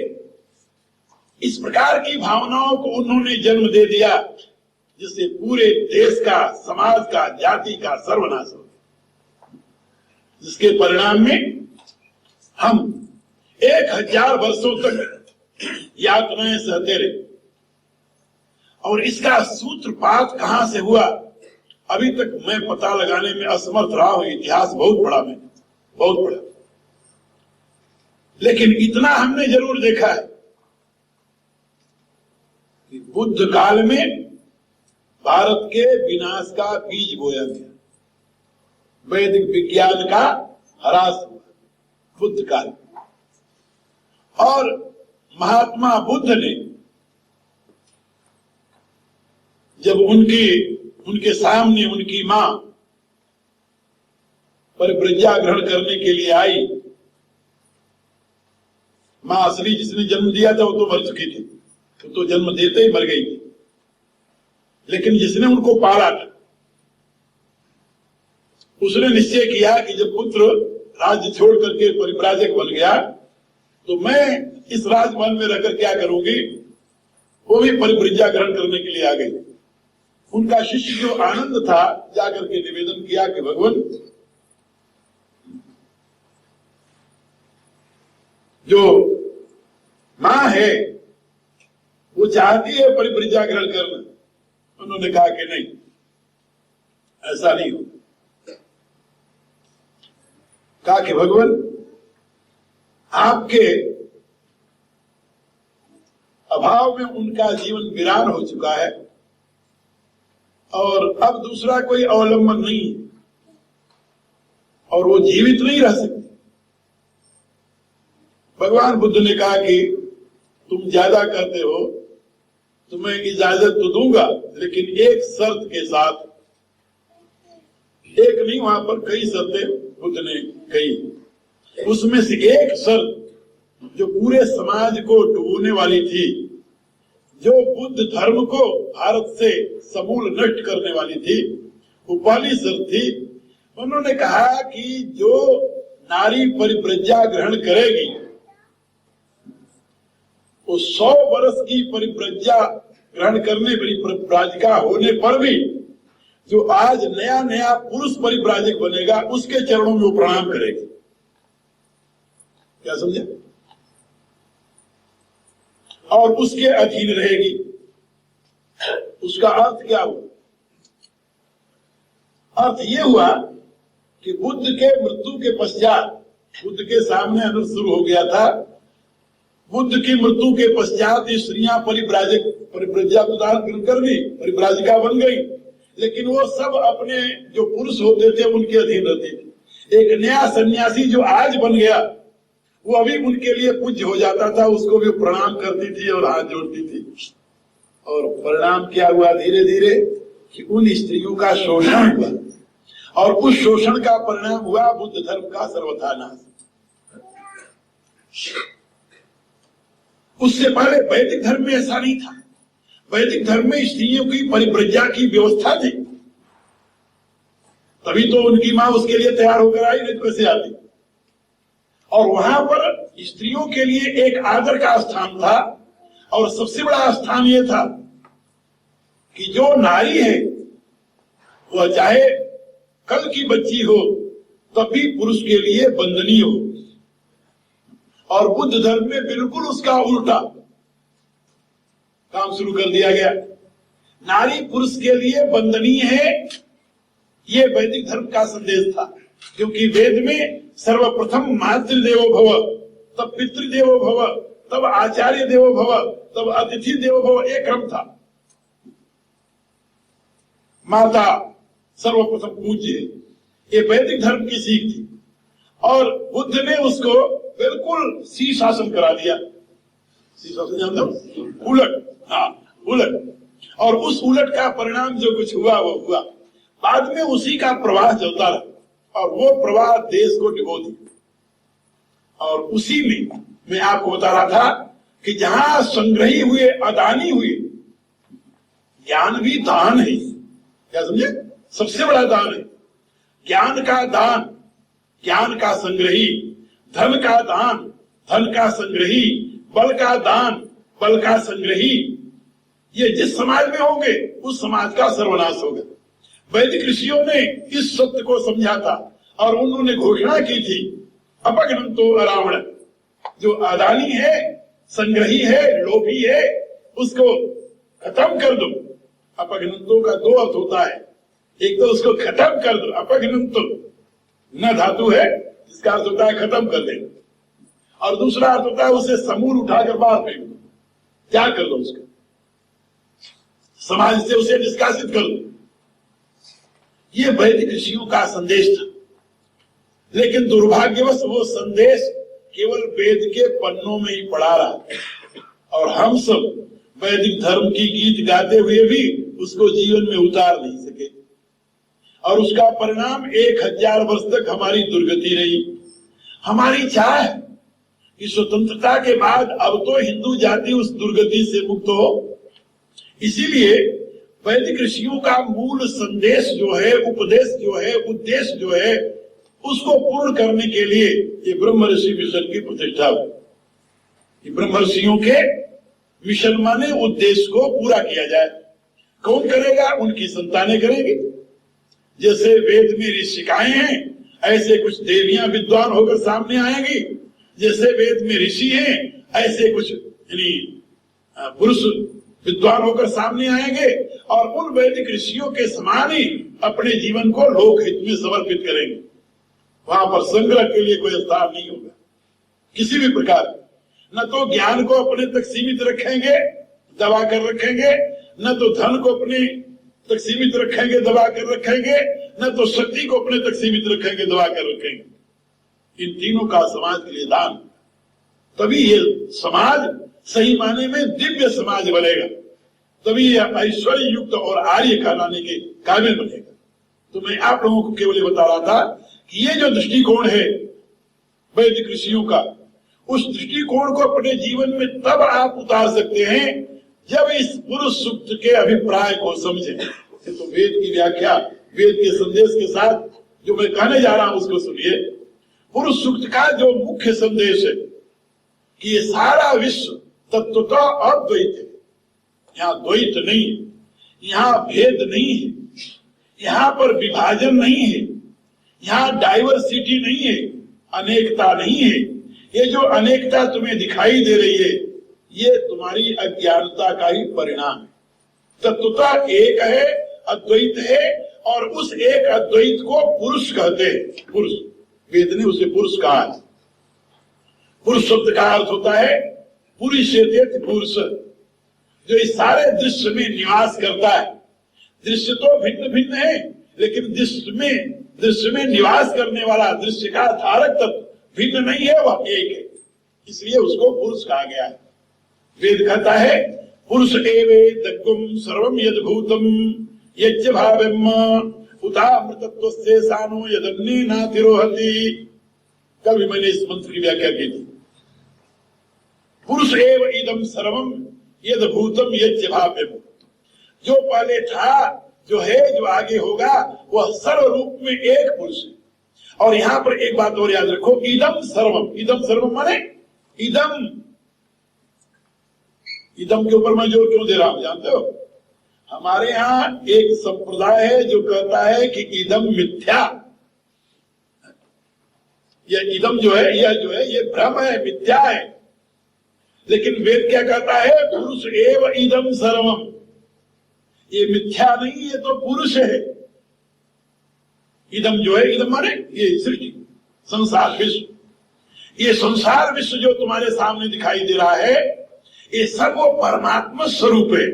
इस प्रकार की भावनाओं को उन्होंने जन्म दे दिया जिससे पूरे देश का, समाज का, जाति का सर्वनाश हो गया। जिसके परिणाम में हम 1000 वर्षों तक यातनाएं सहते रहे। और इसका सूत्रपात कहां से हुआ अभी तक मैं पता लगाने में असमर्थ रहा हूं। इतिहास बहुत बड़ा, मैं बहुत बड़ा, लेकिन इतना हमने जरूर देखा है कि बुद्ध काल में भारत के विनाश का बीज बोया गया, वैदिक विज्ञान का ह्रास हुआ बुद्ध काल। और महात्मा बुद्ध ने जब उनके सामने उनकी मां परिप्रज्ञा ग्रहण करने के लिए आई, मां असली जिसने जन्म दिया था वो तो मर चुकी थी, तो जन्म देते ही मर गई थी, लेकिन जिसने उनको पाला था उसने निश्चय किया कि जब पुत्र राज्य छोड़ करके परिव्राजक बन गया तो मैं इस राजमहल में रहकर क्या करूंगी। वो भी परिप्रज्ञा ग्रहण करने के लिए आ गई। उनका शिष्य जो आनंद था जाकर के निवेदन किया कि भगवान, जो मां है वो चाहती है परिप्रज्ञा ग्रहण करना। उन्होंने कहा कि नहीं, ऐसा नहीं हो। कहा कि भगवान, आपके अभाव में उनका जीवन वीरान हो चुका है और अब दूसरा कोई अवलंबन नहीं है और वो जीवित नहीं रह सकते। भगवान बुद्ध ने कहा कि तुम ज्यादा करते हो, तुम्हें इजाजत तो दूंगा, लेकिन एक शर्त के साथ। एक नहीं, वहां पर कई शर्तें बुद्ध ने कही। उसमें से एक शर्त जो पूरे समाज को डुबोने वाली थी, जो बुद्ध धर्म को भारत से समूल नष्ट करने वाली थी, वो पहली शर्त थी। उन्होंने कहा कि जो नारी परिप्रज्ञा ग्रहण करेगी वो 100 वर्ष की परिप्रज्ञा ग्रहण करने, परिव्राजिका होने पर भी जो आज नया नया पुरुष परिव्राजक बनेगा उसके चरणों में वो प्रणाम करेगी। क्या समझे? और उसके अधीन रहेगी। उसका अर्थ क्या हुआ? अर्थ ये हुआ कि बुद्ध के मृत्यु के पश्चात, बुद्ध के सामने अनर्थ शुरू हो गया था। बुद्ध की मृत्यु के पश्चात ये स्त्रियां परिव्राज्या ग्रहण कर ली, परिव्राजिका बन गई, लेकिन वो सब अपने जो पुरुष होते थे उनके अधीन रहती थी। एक नया सन्यासी जो आज बन गया वो अभी उनके लिए पूज्य हो जाता था, उसको भी प्रणाम करती थी और हाथ जोड़ती थी। और परिणाम क्या हुआ? धीरे धीरे कि उन स्त्रियों का शोषण हुआ और उस शोषण का परिणाम हुआ बुद्ध धर्म का सर्वथा नाश। उससे पहले वैदिक धर्म में ऐसा नहीं था। वैदिक धर्म में स्त्रियों की परिव्राज्या की व्यवस्था थी, तभी तो उनकी मां उसके लिए तैयार होकर आई, नहीं तो कैसे आती। और वहां पर स्त्रियों के लिए एक आदर का स्थान था और सबसे बड़ा स्थान यह था कि जो नारी है वह चाहे कल की बच्ची हो तब भी पुरुष के लिए वंदनीय हो। और बुद्ध धर्म में बिल्कुल उसका उल्टा काम शुरू कर दिया गया। नारी पुरुष के लिए वंदनीय है, ये वैदिक धर्म का संदेश था। क्योंकि वेद में सर्वप्रथम मातृदेवो भव, तब पितृदेवो भव, तब आचार्य देवो भव, तब अतिथि देवो भव, एक क्रम था। माता सर्वप्रथम पूज्य, ये वैदिक धर्म की सीख थी। और बुद्ध ने उसको बिल्कुल शीर्षासन करा दिया। शीर्षासन जानते हो? उलट, हाँ उलट। और उस उलट का परिणाम जो कुछ हुआ वो हुआ। बाद में उसी का प्रवाह चलता रहा और वो प्रवाह देश को डुबो दिया। और उसी में मैं आपको बता रहा था कि जहां संग्रही हुए, अदानी हुए, ज्ञान भी दान है। क्या समझे? सबसे बड़ा दान है ज्ञान का दान, ज्ञान का संग्रही, धन का दान, धन का संग्रही, बल का दान, बल का संग्रही। ये जिस समाज में होंगे उस समाज का सर्वनाश होगा। वैदिक ऋषियों ने इस सत्य को समझा था और उन्होंने घोषणा की थी, अपघ्नन्तो अरावण, जो अदानी है, संग्रही है, लोभी है, उसको खत्म कर दो। अपघ्नन्तो का दो अर्थ होता है, एक तो उसको खत्म कर दो, अपघ्नन्तो न धातु है जिसका अर्थ होता है खत्म कर देना, और दूसरा अर्थ होता है उसे समूल उठाकर बाहर फेंक दो, त्याग कर दो उसका। समाज से उसे निष्कासित कर दो। ये वैदिक ऋषियों का संदेश था। लेकिन दुर्भाग्यवश वो संदेश केवल वेद के पन्नों में ही पड़ा रहा और हम सब वैदिक धर्म की गीत गाते हुए भी उसको जीवन में उतार नहीं सके और उसका परिणाम 1000 वर्ष तक हमारी दुर्गति रही। हमारी चाह है कि स्वतंत्रता के बाद अब तो हिंदू जाति उस दुर्गति से मुक्त हो। इसीलिए वैदिक ऋषियों का मूल संदेश जो है, उपदेश जो है, उद्देश्य जो है, उसको पूर्ण करने के लिए ये ब्रह्म ऋषि मिशन की प्रतिष्ठा हुई। ब्रह्म ऋषियों के मिशन माने उद्देश्य को पूरा किया जाए। कौन करेगा? उनकी संतानें करेंगी। जैसे वेद में ऋषिकाएं हैं, ऐसे कुछ देवियां विद्वान होकर सामने आएंगी। जैसे वेद में ऋषि हैं, ऐसे कुछ पुरुष विद्वान होकर सामने आएंगे और उन वैदिक ऋषियों के समान ही अपने जीवन को लोक हित में समर्पित करेंगे। वहां पर संग्रह के लिए कोई स्थान नहीं होगा किसी भी प्रकार। न तो ज्ञान को अपने तक सीमित रखेंगे, दबा कर रखेंगे, न तो धन को अपने तक सीमित रखेंगे, दबा कर रखेंगे, न तो शक्ति को अपने तक सीमित रखेंगे, दबा कर रखेंगे। इन तीनों का समाज के लिए दान, तभी ये समाज सही माने में दिव्य समाज बनेगा, तभी यह ऐश्वर्य युक्त और आर्य कहलाने के काबिल बनेगा। तो मैं आप लोगों को केवल बता रहा था कि ये जो दृष्टिकोण है वैदिक ऋषियों का, उस दृष्टिकोण को अपने जीवन में तब आप उतार सकते हैं जब इस पुरुष सूक्त के अभिप्राय को समझें। तो वेद की व्याख्या, वेद के संदेश के साथ जो मैं कहने जा रहा हूं उसको सुनिए। पुरुष सूक्त का जो मुख्य संदेश है कि ये सारा विश्व तत्वतः अद्वैत है, यहाँ द्वैत नहीं है, यहाँ भेद नहीं है, यहाँ पर विभाजन नहीं है, यहाँ डाइवर्सिटी नहीं है, अनेकता नहीं है। ये जो अनेकता तुम्हें दिखाई दे रही है, ये तुम्हारी अज्ञानता का ही परिणाम है। तत्वतः एक है, अद्वैत है, और उस एक अद्वैत को पुरुष कहते हैं। पुरुष, वेद ने उसे पुरुष कहा है। पुरुष शब्द का अर्थ होता है पुरुषेत पुरुष, जो इस सारे दृश्य में निवास करता है। दृश्य तो भिन्न भिन्न है, लेकिन दृश्य में निवास करने वाला, दृश्य का धारक तत्व भिन्न नहीं है, वह एक है, इसलिए उसको पुरुष कहा गया है। वेद कहता है पुरुष एवेदग्गुम सर्वम यद्भूतम यज्ञ भावम उतामृतत्वस्य सानो यदन्ने नातिरोहति। कल भी मैंने इस मंत्र की व्याख्या की थी। पुरुष एव इदम सर्वम यद्भूतम यज्ञ भाव्यम, जो पहले था, जो है, जो आगे होगा, वह सर्व रूप में एक पुरुष है। और यहां पर एक बात और याद रखो, इदम सर्वम। इदम सर्वम माने इदम, इदम के ऊपर मैं जोर क्यों दे रहा हूं जानते हो? हमारे यहां एक संप्रदाय है जो कहता है कि इदम मिथ्या, यह इदम जो है, ये भ्रम है, मिथ्या है। लेकिन वेद क्या कहता है? पुरुष एव इदम सर्वम, ये मिथ्या नहीं, ये तो पुरुष है। इदम जो है, इदम माने ये सृष्टि, संसार विश्व। ये संसार विश्व जो तुम्हारे सामने दिखाई दे रहा है, ये सब वो परमात्मा स्वरूप है।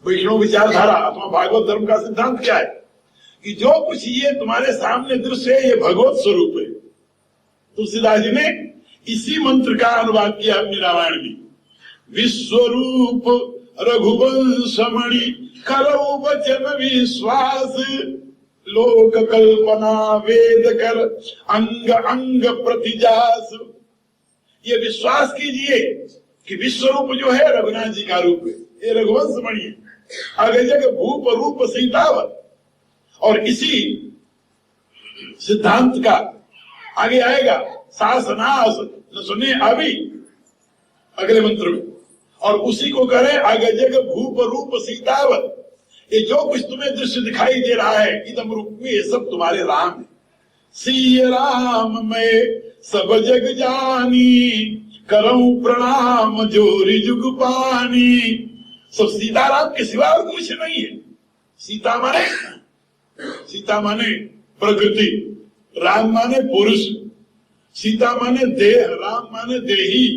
वैष्णव विचारधारा अथवा भागवत धर्म का सिद्धांत क्या है कि जो कुछ ये तुम्हारे सामने दृश्य है, ये भगवत स्वरूप है। तुलसीदास जी ने इसी मंत्र का अनुवाद किया अपने रामायण में। विश्वरूप रघुवंशमणि करौ वचन विश्वास, लोक कल्पना वेद कर अंग अंग प्रतिजास। ये विश्वास कीजिए कि विश्वरूप जो है रघुनाथ जी का रूप है, ये रघुवंशमणि है। अगजग भूप रूप सीतावत। और इसी सिद्धांत का आगे आएगा सासनास न सुने अभी अगले मंत्र में, और उसी को करें अगजग भूप रूप सीतावत। ये जो कुछ तुम्हें दृश्य दिखाई दे रहा है इदम रूप में, ये सब तुम्हारे राम है। सी राम मैं सब जग जानी, करऊं प्रणाम जोरी जुग पानी। सब सीताराम के सिवा और कुछ नहीं है। सीता माने प्रकृति, राम माने पुरुष, सीता माने देह, राम माने देही।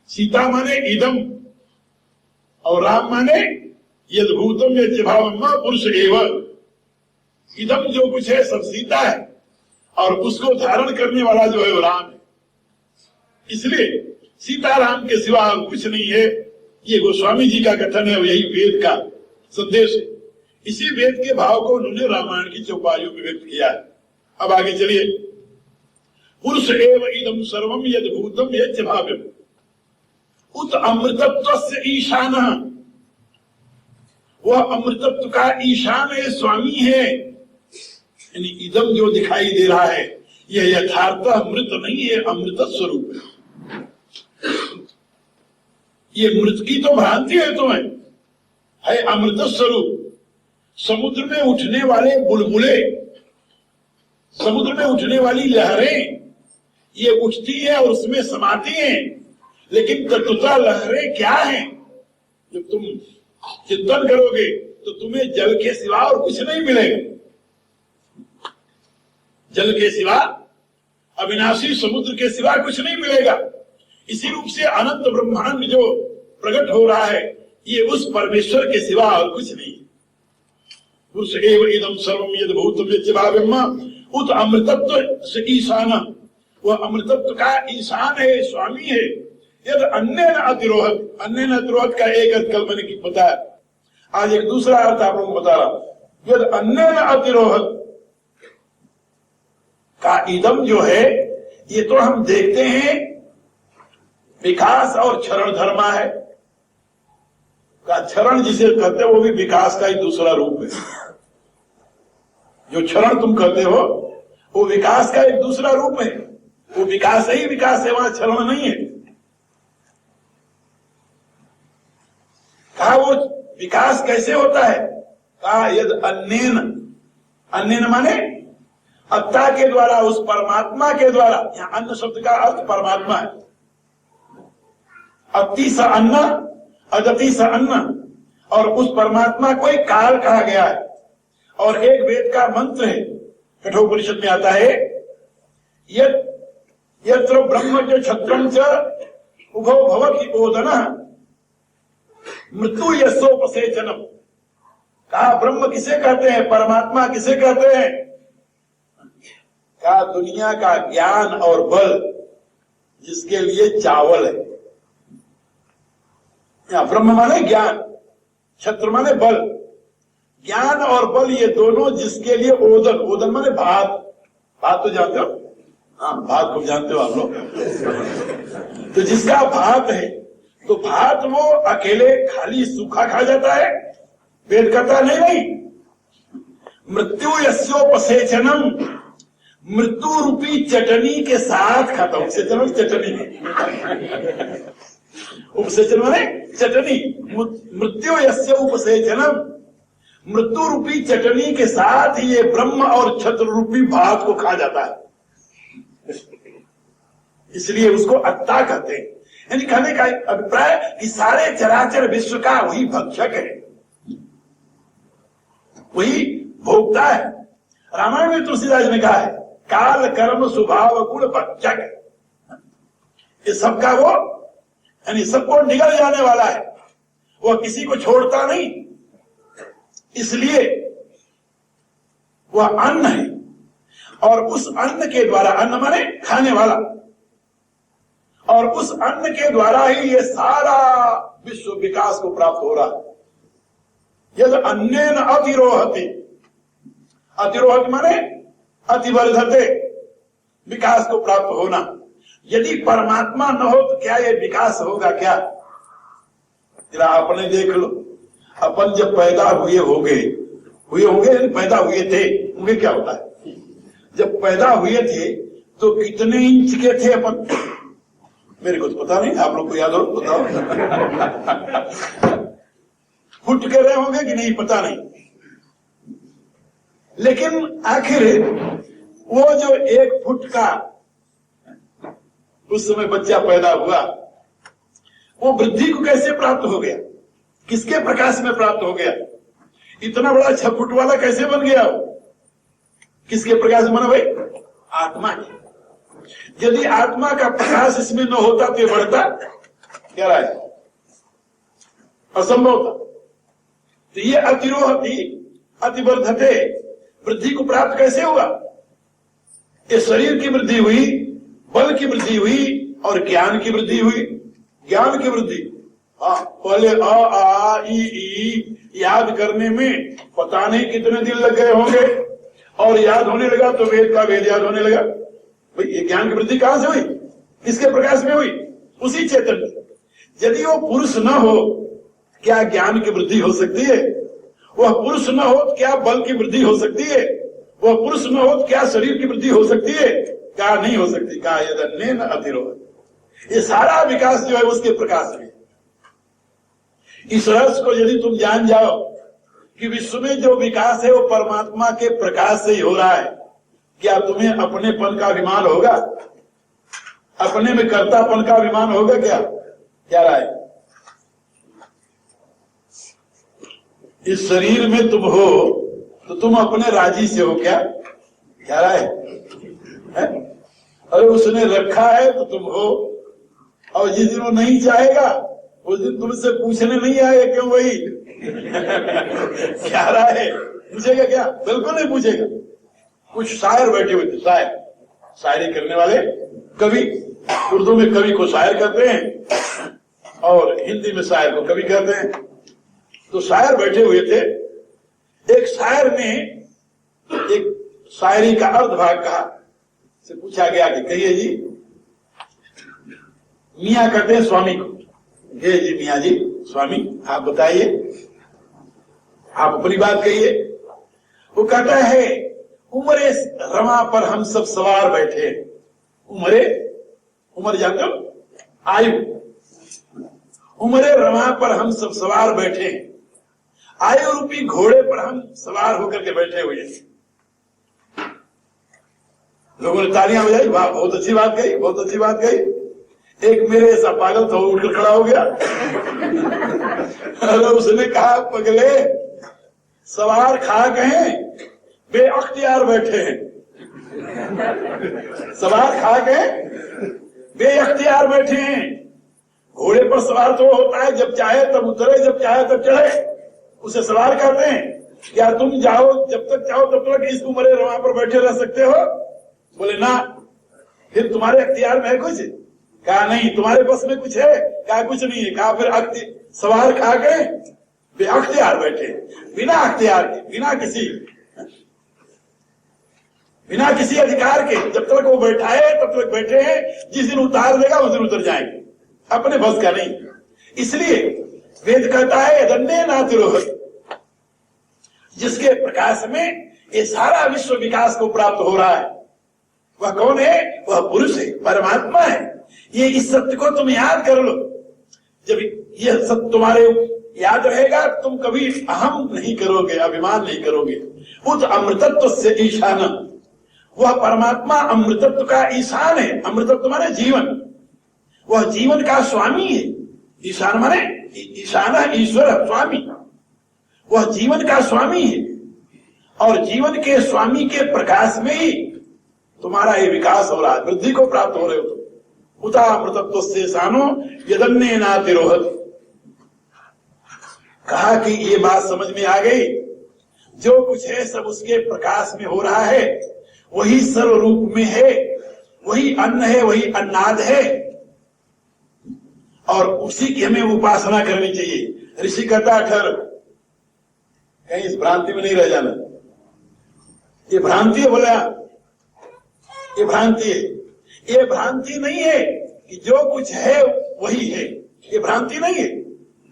सीता माने इदम और राम माने यद भूतम यज्ञ भावम पुरुष एवं, इदम जो कुछ है सब सीता है और उसको धारण करने वाला जो है वो राम है। इसलिए सीताराम के सिवा और कुछ नहीं है। ये गोस्वामी जी का कथन है, यही वेद का संदेश है। इसी वेद के भाव को उन्होंने रामायण की चौपाइयों में व्यक्त किया है। अब आगे चलिए। पुरुष एव इदम सर्वम यद भूतम यज्ञ भाव्यम उत अमृतत्व ईशान, वह अमृतत्व का ईशान है, स्वामी है। यानी इदम जो दिखाई दे रहा है यह यथार्थ अमृत नहीं है, अमृत स्वरूप है। ये मृत की तो भ्रांति है तुम्हें, है अमृत स्वरूप। समुद्र में उठने वाले बुलबुले, समुद्र में उठने वाली लहरें, ये उठती है और उसमें समाती हैं, लेकिन तत्वतः लहरें क्या हैं? जब तुम चिंतन करोगे तो तुम्हें जल के सिवा और कुछ नहीं मिलेगा। जल के सिवा, अविनाशी समुद्र के सिवा कुछ नहीं मिलेगा। इसी रूप से अनंत ब्रह्मांड जो प्रकट हो रहा है ये उस परमेश्वर के सिवा और कुछ नहीं। पुरुष एव इदम सर्वम यद भूतम यज्ञ भाव्यम उत अमृतत्व से ईशान, वह अमृतत्व का ईशान है, स्वामी है। यद अन्य न अतिरोहत, अन्य न अतिरोहत का एक अर्थ कल मैंने बताया, आज एक दूसरा अर्थ आप लोगों को बता रहा। यद अन्य न अतिरोहत का इदम जो है ये तो हम देखते हैं विकास और क्षरण धर्मा है। का क्षरण जिसे कहते हो वो भी विकास का ही दूसरा रूप है। जो क्षरण तुम कहते हो वो विकास का एक दूसरा रूप है। वो विकास ही विकास है, वहां क्षरण नहीं है। कहा वो विकास कैसे होता है? कहा यद अन्येन, अन्येन माने अत्ता के द्वारा, उस परमात्मा के द्वारा। यहां अन्न शब्द का अर्थ परमात्मा है। अति स अन्न, अदति स अन्न, और उस परमात्मा को एक काल कहा गया है। और एक वेद का मंत्र है, कठोपनिषद में आता है, यत्र ब्रह्म च क्षत्रम च उभौ भवति ओदनः मृत्यु यस्योपसेचनम। कहा ब्रह्म किसे कहते हैं, परमात्मा किसे कहते हैं? कहा दुनिया का ज्ञान और बल जिसके लिए चावल है। या ब्रह्म माने ज्ञान, क्षत्र माने बल। ज्ञान और बल ये दोनों जिसके लिए ओदन, ओदन माने भात, भात तो जानते हो, हाँ भात को जानते हो आप लोग। तो जिसका भात है, तो भात वो अकेले खाली सूखा खा जाता है, पेट करता नहीं। मृत्यु यस्योपसेचनम, मृत्यु रूपी चटनी के साथ खाता हूं। सेचन चटनी, उपसेचन माने चटनी। मृत्यु यस्य उपसेचनम, मृत्यु रूपी चटनी के साथ ही ये ब्रह्म और क्षत्र रूपी भात को खा जाता है। इसलिए उसको अत्ता कहते हैं। यानी कहने का अभिप्राय कि सारे चराचर विश्व का वही भक्षक है, वही भोक्ता है। रामायण में तुलसीदास ने कहा है काल कर्म स्वभाव गुण भक्षक, ये सबका वो, यानी सबको निगल जाने वाला है, वह किसी को छोड़ता नहीं। इसलिए वह अन्न है, और उस अन्न के द्वारा, अन्न माने खाने वाला, और उस अन्न के द्वारा ही ये सारा विश्व विकास को प्राप्त हो रहा है। यदि अन्येन अतिरोहति, अतिरोहति माने अतिवर्धते, विकास को प्राप्त होना। यदि परमात्मा न हो तो क्या ये विकास होगा क्या? जरा अपने देख लो, अपन जब पैदा हुए होंगे, पैदा हुए थे, होंगे क्या होता है? जब पैदा हुए थे तो कितने इंच के थे अपन? मेरे को तो पता नहीं, आप लोग को याद हो बताओ। फुट के रहे होंगे कि नहीं पता नहीं, लेकिन आखिर वो जो 1 फुट का उस समय बच्चा पैदा हुआ, वो वृद्धि को कैसे प्राप्त हो गया? किसके प्रकाश में प्राप्त हो गया? इतना बड़ा 6 फुट वाला कैसे बन गया? किसके प्रकाश में बना भाई? आत्मा की। यदि आत्मा का प्रकाश इसमें न होता तो ये बढ़ता? क्या राय? असंभव था। तो ये अतिरोहति अतिवर्धते, वृद्धि को प्राप्त कैसे होगा? ये शरीर की वृद्धि हुई, बल की वृद्धि हुई और ज्ञान की वृद्धि हुई। ज्ञान की वृद्धि, हाँ, पहले अ आ ई याद करने में पता नहीं कितने दिन लग गए होंगे, और याद होने लगा तो वेद का वेद याद होने लगा। भाई ये ज्ञान की वृद्धि कहां से हुई? किसके प्रकाश में हुई? उसी चेतन। यदि वो पुरुष न हो क्या ज्ञान की वृद्धि हो सकती है? वह पुरुष न हो क्या बल की वृद्धि हो सकती है? वह पुरुष न हो क्या शरीर की वृद्धि हो सकती है? क्या नहीं हो सकती? क्या यदन्नेन अतिरोध। ये सारा विकास जो है उसके प्रकाश में। इस रहस्य को यदि तुम जान जाओ कि विश्व में जो विकास है वो परमात्मा के प्रकाश से ही हो रहा है, क्या तुम्हें अपनेपन का अभिमान होगा? अपने में कर्तापन का अभिमान होगा? क्या राय? इस शरीर में तुम हो तो तुम अपने राजी से हो क्या राय है? अरे उसने रखा है तो तुम हो, और जिस दिन वो नहीं चाहेगा उस दिन तुमसे पूछने नहीं आए क्यों वही क्या राय है? पूछेगा क्या? बिल्कुल नहीं पूछेगा। कुछ शायर बैठे हुए थे, शायरी करने वाले कवि, उर्दू में कवि को शायर कहते हैं और हिंदी में शायर को कवि कहते हैं। तो शायर बैठे हुए थे, एक शायर ने एक शायरी का अर्ध भाग कहा, से पूछा गया कि कहिए जी। मियाँ कहते हैं स्वामी को, ये जी मियाँ जी, स्वामी आप बताइए, आप अपनी बात कहिए। वो कहता है उमरे रमा पर हम सब सवार बैठे। उमर जानते हो? आयु। उमरे रमा पर हम सब सवार बैठे, आयु रूपी घोड़े पर हम सवार होकर के बैठे हुए हैं। लोगों ने तालियां बजाई, वाह बहुत अच्छी बात कही, बहुत अच्छी बात कही। एक मेरे ऐसा पागल था, उठकर खड़ा हो गया अरे उसने कहा पगले सवार खा गए, बेअख्तियार बैठे हैं। सवार खा गए, बेअख्तियार बैठे हैं। घोड़े पर सवार तो होता है जब चाहे तब उतरे, जब चाहे तब चढ़े, उसे सवार कहते हैं। क्या तुम जाओ जब तक चाहो तब तक इस उम्र रवा पर बैठे रह सकते हो? बोले ना। फिर तुम्हारे अख्तियार में है कुछ? कहा नहीं। तुम्हारे बस में कुछ है? कहा कुछ नहीं है। कहा फिर सवार खा गए, बेअख्तियार बैठे, बिना अख्तियार के, बिना किसी अधिकार के। जब तक वो बैठा है तब तक बैठे हैं, जिस दिन उतार देगा उस दिन उतर जाएंगे, अपने बस का नहीं। इसलिए वेद कहता है यदन्नेन अतिरोहति, जिसके प्रकाश में ये सारा विश्व विकास को प्राप्त हो रहा है। वह कौन है? वह पुरुष है, परमात्मा है। ये इस सत्य को तुम याद कर लो। जब यह सत्य तुम्हारे याद रहेगा तुम कभी अहम नहीं करोगे, अभिमान नहीं करोगे। उत अमृतत्व से ईशान, वह परमात्मा अमृतत्व का ईशान है। अमृतत्व माने जीवन, वह जीवन का स्वामी है। ईशान माने ईशान ईश्वर, स्वामी, वह जीवन का स्वामी है। और जीवन के स्वामी के प्रकाश में ही तुम्हारा ये विकास हो रहा है, वृद्धि को प्राप्त हो रहे हो। उता अमृतत्व से सानो यदन्नेन अतिरोहति। कहा कि ये बात समझ में आ गई, जो कुछ है सब उसके प्रकाश में हो रहा है, वही सर्व रूप में है, वही अन्न है, वही अन्नाद है, और उसी की हमें उपासना करनी चाहिए। ऋषि कहता ठहर, कहीं इस भ्रांति में नहीं रह जाना। ये भ्रांति है, बोला ये भ्रांति है। ये भ्रांति नहीं है कि जो कुछ है वही है, ये भ्रांति नहीं है।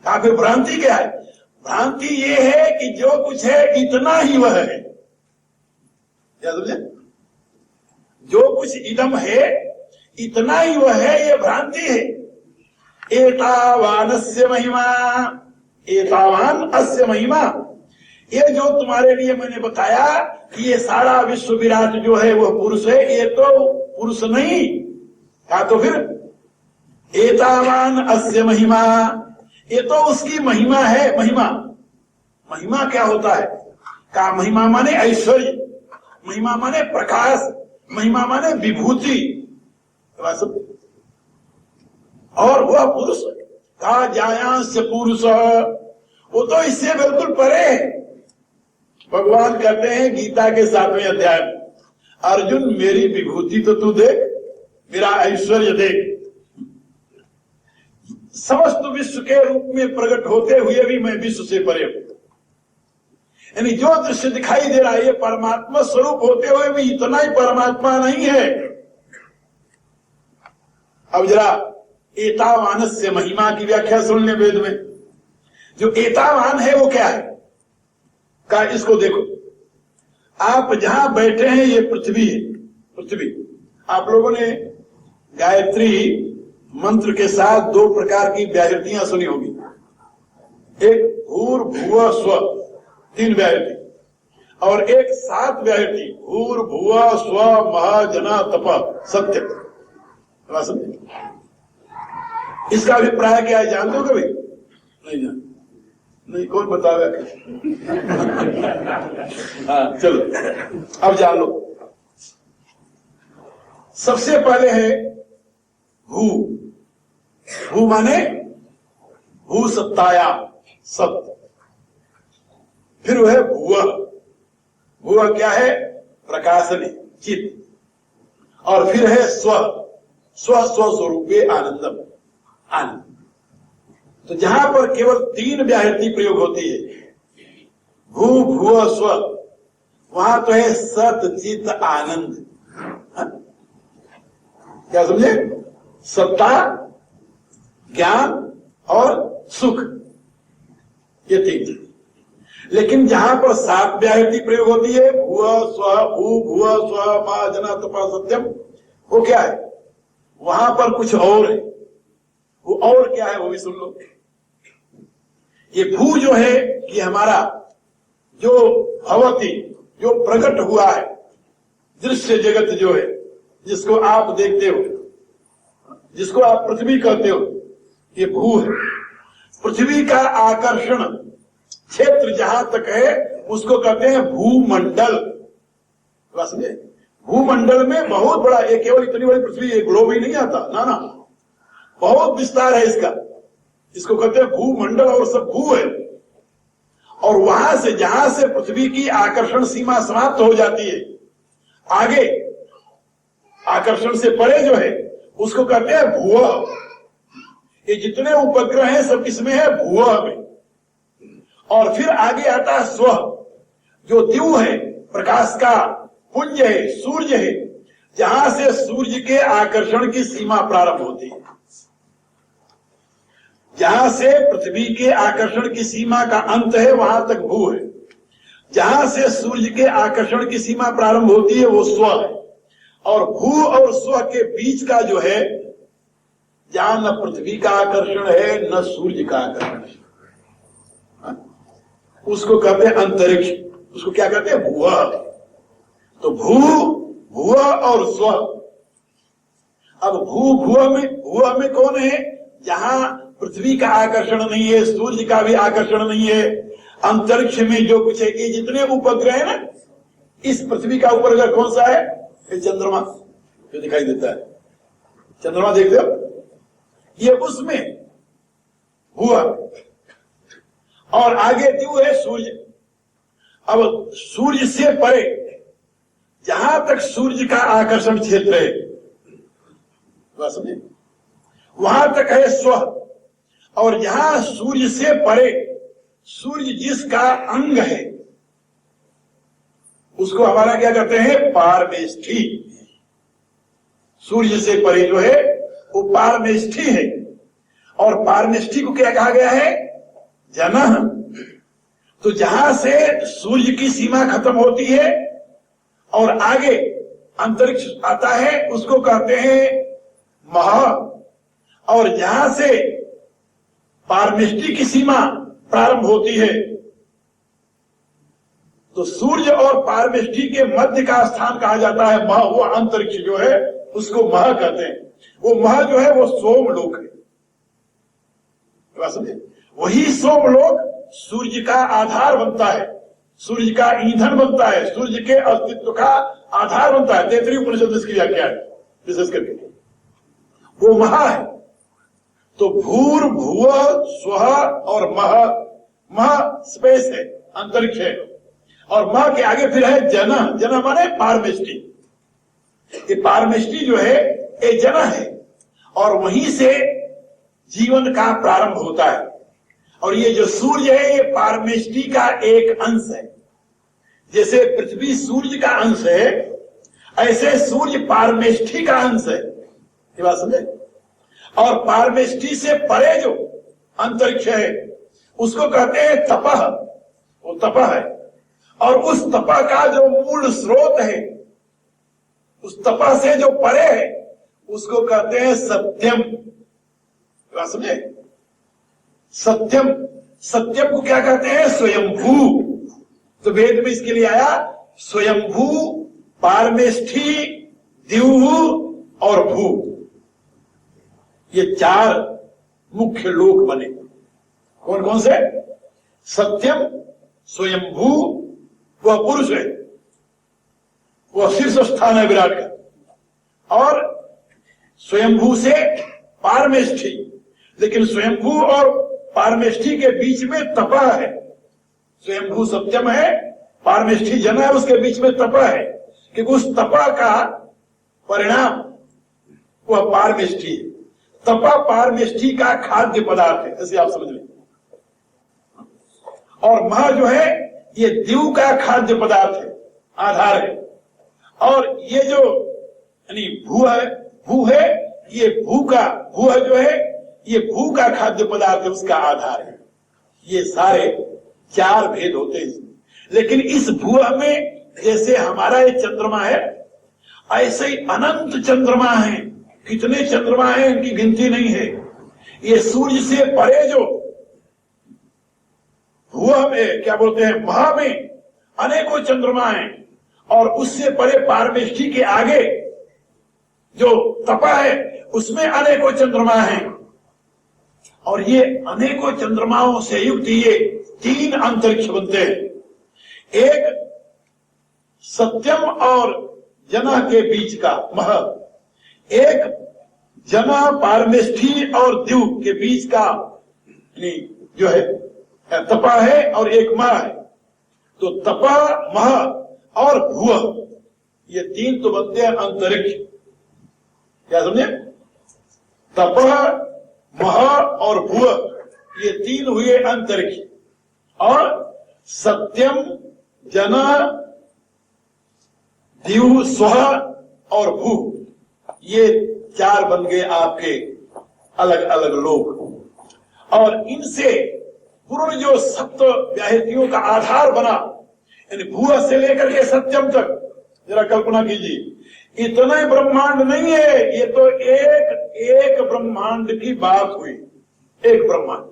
फिर भ्रांति क्या है? भ्रांति ये है कि जो कुछ है इतना ही वह है। क्या समझे? जो कुछ इदम है इतना ही वह है, ये भ्रांति है। एतावानस्य महिमा, एतावान अस्य महिमा, ये जो तुम्हारे लिए मैंने बताया कि ये सारा विश्व विराट जो है वह पुरुष है, ये तो पुरुष नहीं। क्या तो फिर एतावान अस्य महिमा, ये तो उसकी महिमा है। महिमा क्या होता है? का महिमा माने ऐश्वर्य, महिमा माने प्रकाश, महिमा माने विभूति, और वह पुरुष कहा जायांश पुरुष, वो तो इससे बिल्कुल परे है। भगवान कहते हैं गीता के 7वें अध्याय में, अर्जुन मेरी विभूति तो तू देख, मेरा ऐश्वर्य देख, समस्त विश्व के रूप में प्रकट होते हुए भी मैं विश्व से परे हूं। यानी जो दृश्य दिखाई दे रहा है ये परमात्मा स्वरूप होते हुए भी इतना ही परमात्मा नहीं है। अब जरा एतावानस्य महिमा की व्याख्या सुन ले वेद में। जो एतावान है वो क्या है, का इसको देखो, आप जहां बैठे हैं ये पृथ्वी है। पृथ्वी, आप लोगों ने गायत्री मंत्र के साथ 2 प्रकार की व्याहृतियां सुनी होगी। एक भूर भुव स्व, 3 व्याहृति, और एक 7 व्याहृति, भूर भुव स्व महाजना तप सत्य। समझे? इसका अभिप्राय क्या है जानते हो कभी? नहीं जान, नहीं, कौन बतावेगा? हाँ चलो अब जान लो। सबसे पहले है भू। भू माने भू सत्ताया, सत्य। फिर वह है भुआ। भुआ क्या है? प्रकाशनी, चित्त। और फिर है स्व। स्व स्वरूपे आनंदम, आनंद। तो जहां पर केवल 3 व्याहृति प्रयोग होती है, भू भुव स्व, वहां तो है सत चित आनंद। क्या समझे? सत्ता, ज्ञान और सुख, ये 3 चीज। लेकिन जहां पर 7 व्याहृति प्रयोग होती है, भुव स्व भू भुव स्व मा जना तपा सत्यम, वो क्या है? वहां पर कुछ और है। वो और क्या है वो भी सुन लो। ये भू जो है ये हमारा जो भवती, जो प्रकट हुआ है दृश्य जगत जो है, जिसको आप देखते हो, जिसको आप पृथ्वी कहते हो, ये भू है। पृथ्वी का आकर्षण क्षेत्र जहां तक है उसको कहते हैं भूमंडल। समझे? भूमंडल में बहुत बड़ा, ये केवल इतनी बड़ी पृथ्वी, ये ग्लोब ही नहीं आता, ना ना, बहुत विस्तार है इसका। इसको कहते हैं भूमंडल, और सब भू है। और वहां से, जहां से पृथ्वी की आकर्षण सीमा समाप्त हो जाती है, आगे आकर्षण से परे जो है उसको कहते हैं भूव। ये जितने उपग्रह हैं सब किसमें है? भूव में। और फिर आगे आता है स्व, जो द्यू है, प्रकाश का पुंज है, सूर्य है, जहां से सूर्य के आकर्षण की सीमा प्रारंभ होती है। जहां से पृथ्वी के आकर्षण की सीमा का अंत है वहां तक भू है। जहां से सूर्य के आकर्षण की सीमा प्रारंभ होती है वो स्व है। और भू और स्व के बीच का जो है, जहां न पृथ्वी का आकर्षण है न सूर्य का आकर्षण है, उसको कहते हैं अंतरिक्ष। उसको क्या कहते हैं? भुआ। तो भू, भुआ और स्व। अब भू भुआ में कौन है? जहां पृथ्वी का आकर्षण नहीं है, सूर्य का भी आकर्षण नहीं है, अंतरिक्ष में जो कुछ है, ये जितने उपग्रह है ना, इस पृथ्वी का उपग्रह कौन सा है? ये चंद्रमा जो दिखाई देता है, चंद्रमा देखते हो, ये उसमें हुआ। और आगे द्यू है सूर्य। अब सूर्य से परे जहां तक सूर्य का आकर्षण क्षेत्र है वहां तक है स्व। और जहां सूर्य से परे सूर्य जिसका अंग है उसको हमारा क्या कहते हैं? पारमेष्ठी। सूर्य से परे जो है वो पारमेष्ठी है। और पारमेष्ठी को क्या कहा गया है? जनः। तो जहां से सूर्य की सीमा खत्म होती है और आगे अंतरिक्ष आता है उसको कहते हैं महा। और जहां से पारमेष्ठी की सीमा प्रारंभ होती है तो सूर्य और पारमेष्ठी के मध्य का स्थान कहा जाता है मह। वो अंतरिक्ष जो है उसको मह कहते हैं। वो मह जो है वो सोमलोक है। वही सोमलोक सूर्य का आधार बनता है, सूर्य का ईंधन बनता है, सूर्य के अस्तित्व का आधार बनता है। तैतरीय उपनिषद इसकी व्याख्या है विशेष करके, वो महा है। तो भूर भुव स्वः और मह, मह स्पेस है, अंतरिक्ष है, और मह के आगे फिर है जन, जन माने पारमेष्टि। ये पारमेष्टि जो है ये जन है, और वहीं से जीवन का प्रारंभ होता है। और ये जो सूर्य है ये पारमेष्टि का एक अंश है। जैसे पृथ्वी सूर्य का अंश है, ऐसे सूर्य पारमेष्टि का अंश है। ये बात समझे? और पारमेष्टि से परे जो अंतरिक्ष है उसको कहते हैं तपह, वो तपह है। और उस तपह का जो मूल स्रोत है, उस तपह से जो परे है उसको कहते हैं सत्यम। बात समझे? सत्यम, सत्यम को क्या कहते हैं? स्वयंभू। तो वेद में इसके लिए आया स्वयंभू, पारमेष्टि, द्युः और भू। ये चार मुख्य लोक बने। कौन कौन से? सत्यम, स्वयंभू, वह पुरुष है, वह शीर्ष स्थान है विराट का, और स्वयंभू से पारमेष्टि। लेकिन स्वयंभू और पारमेष्टि के बीच में तपा है। स्वयंभू सत्यम है, पारमेष्टि जन है, उसके बीच में तपा है, क्योंकि उस तपा का परिणाम वह पारमेष्टि है। तपा पारमेष्टि का खाद्य पदार्थ है, ऐसे आप समझ लें। और मह जो है ये द्यू का खाद्य पदार्थ है, आधार है। और ये जो यानी भू है, ये भू जो है ये भू का खाद्य पदार्थ है, उसका आधार है। ये सारे चार भेद होते हैं। लेकिन इस भू में जैसे हमारा ये चंद्रमा है, ऐसे ही अनंत चंद्रमा है। कितने चंद्रमा हैं इनकी गिनती नहीं है। ये सूर्य से परे जो भू में क्या बोलते हैं, महा में अनेकों चंद्रमा हैं, और उससे परे पारमेष्टि के आगे जो तपा है उसमें अनेकों चंद्रमा हैं। और ये अनेकों चंद्रमाओं से युक्त ये तीन अंतरिक्ष बनते हैं। एक सत्यम और जना के बीच का मह, एक जना पारमेष्टि और द्यू के बीच का जो है तपा है, और एक मह है। तो तपा, मह और भुव, ये तीन तो बनते हैं अंतरिक्ष। क्या समझे? तपा, मह और भुव, ये तीन हुए अंतरिक्ष। और सत्यम, जना, द्यू, स्वः और भू, ये चार बन गए आपके अलग अलग लोक। और इनसे पूर्ण जो सप्त व्याहृतियों का आधार बना, यानी भू से लेकर के सत्यम तक, जरा कल्पना कीजिए, इतना ब्रह्मांड नहीं है। ये तो एक ब्रह्मांड की बात हुई, एक ब्रह्मांड।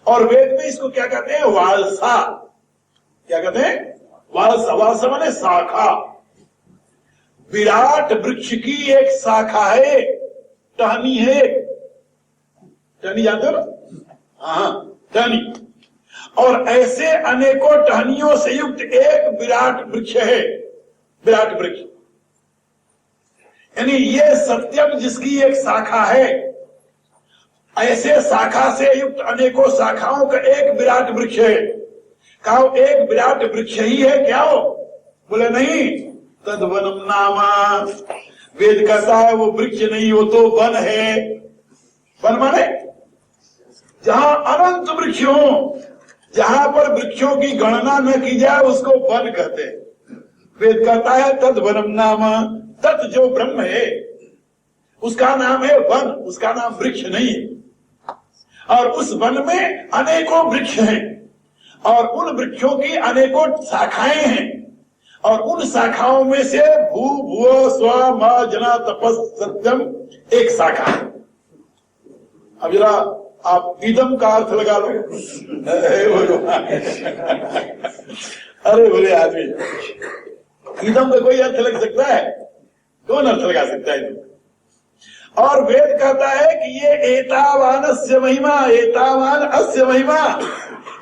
और वेद में इसको क्या कहते हैं? वालसा। क्या कहते हैं? वालसा। वालसा माने शाखा। विराट वृक्ष की एक शाखा है, टहनी है। टहनी जानते हो ना? हाँ, टहनी। और ऐसे अनेकों टहनियों से युक्त एक विराट वृक्ष है, विराट वृक्ष। यानी ये सत्यम जिसकी एक शाखा है, ऐसे शाखा से युक्त अनेकों शाखाओं का एक विराट वृक्ष है। कहा एक विराट वृक्ष ही है क्या हो? बोले नहीं, तद्वनम नामा। वेद कहता है वो वृक्ष नहीं, वो तो वन है। वन माने जहां अनंत वृक्ष हो, जहां पर वृक्षों की गणना न की जाए उसको वन कहते हैं। वेद कहता है तद्वनम नामा, तत् जो ब्रह्म है उसका नाम है वन, उसका नाम वृक्ष नहीं है। और उस वन में अनेकों वृक्ष हैं, और उन वृक्षों की अनेकों शाखाएं हैं। और उन शाखाओं में से भू, भुव, स्व, म, जना, तपस, सत्यम एक शाखा है। अब जरा आप इदम का अर्थ लगा लो। अरे बोले आदमी, इदम का कोई अर्थ लग सकता है? कौन अर्थ लगा सकता है? और वेद कहता है कि ये एतावानस्य महिमा, एतावान अस्य महिमा।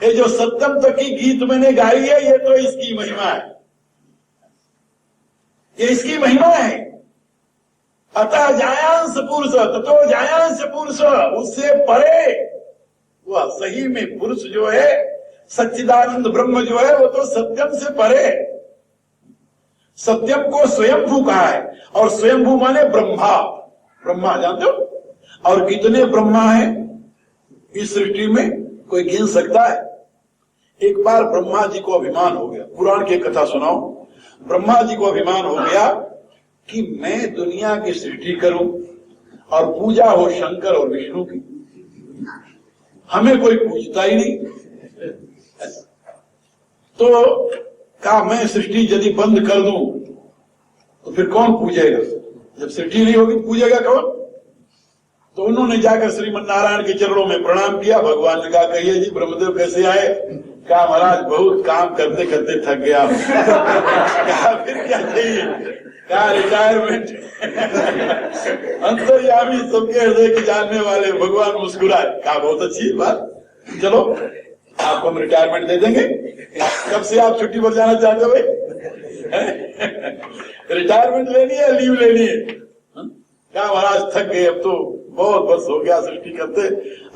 ये जो सत्यम तक की गीत मैंने गाई है, ये तो इसकी महिमा है, ये इसकी महिमा है। अतः जायांश पुरुष ततो जायांश पुरुष, उससे परे वह सही में पुरुष जो है, सच्चिदानंद ब्रह्म जो है, वो तो सत्यम से परे है। सत्यम को स्वयंभू कहा है, और स्वयंभू माने ब्रह्मा। ब्रह्मा जानते हो? और कितने ब्रह्मा हैं इस सृष्टि में, कोई गिन सकता है? एक बार ब्रह्मा जी को अभिमान हो गया, पुराण की कथा सुनाओ। ब्रह्मा जी को अभिमान हो गया कि मैं दुनिया की सृष्टि करूं और पूजा हो शंकर और विष्णु की, हमें कोई पूजता ही नहीं। तो कहा मैं सृष्टि यदि बंद कर दूं तो फिर कौन पूजेगा? जब सृष्टि नहीं होगी पूजेगा कौन? तो उन्होंने जाकर श्रीमन नारायण के चरणों में प्रणाम किया। भगवान ने कहा कहिए जी ब्रह्मदेव कैसे आए? कहा महाराज बहुत काम करते करते थक गया। कहा फिर क्या चाहिए? कहा रिटायरमेंट। अंतर्यामी सबके हृदय की जानने वाले भगवान मुस्कुराए। कहा बहुत अच्छी बात, चलो आपको हम रिटायरमेंट दे देंगे। कब से आप छुट्टी पर जाना चाहते हो भाई? रिटायरमेंट लेनी है, लीव लेनी है? कहा महाराज थक गए, अब तो बहुत वर्ष हो गया सृष्टि करते,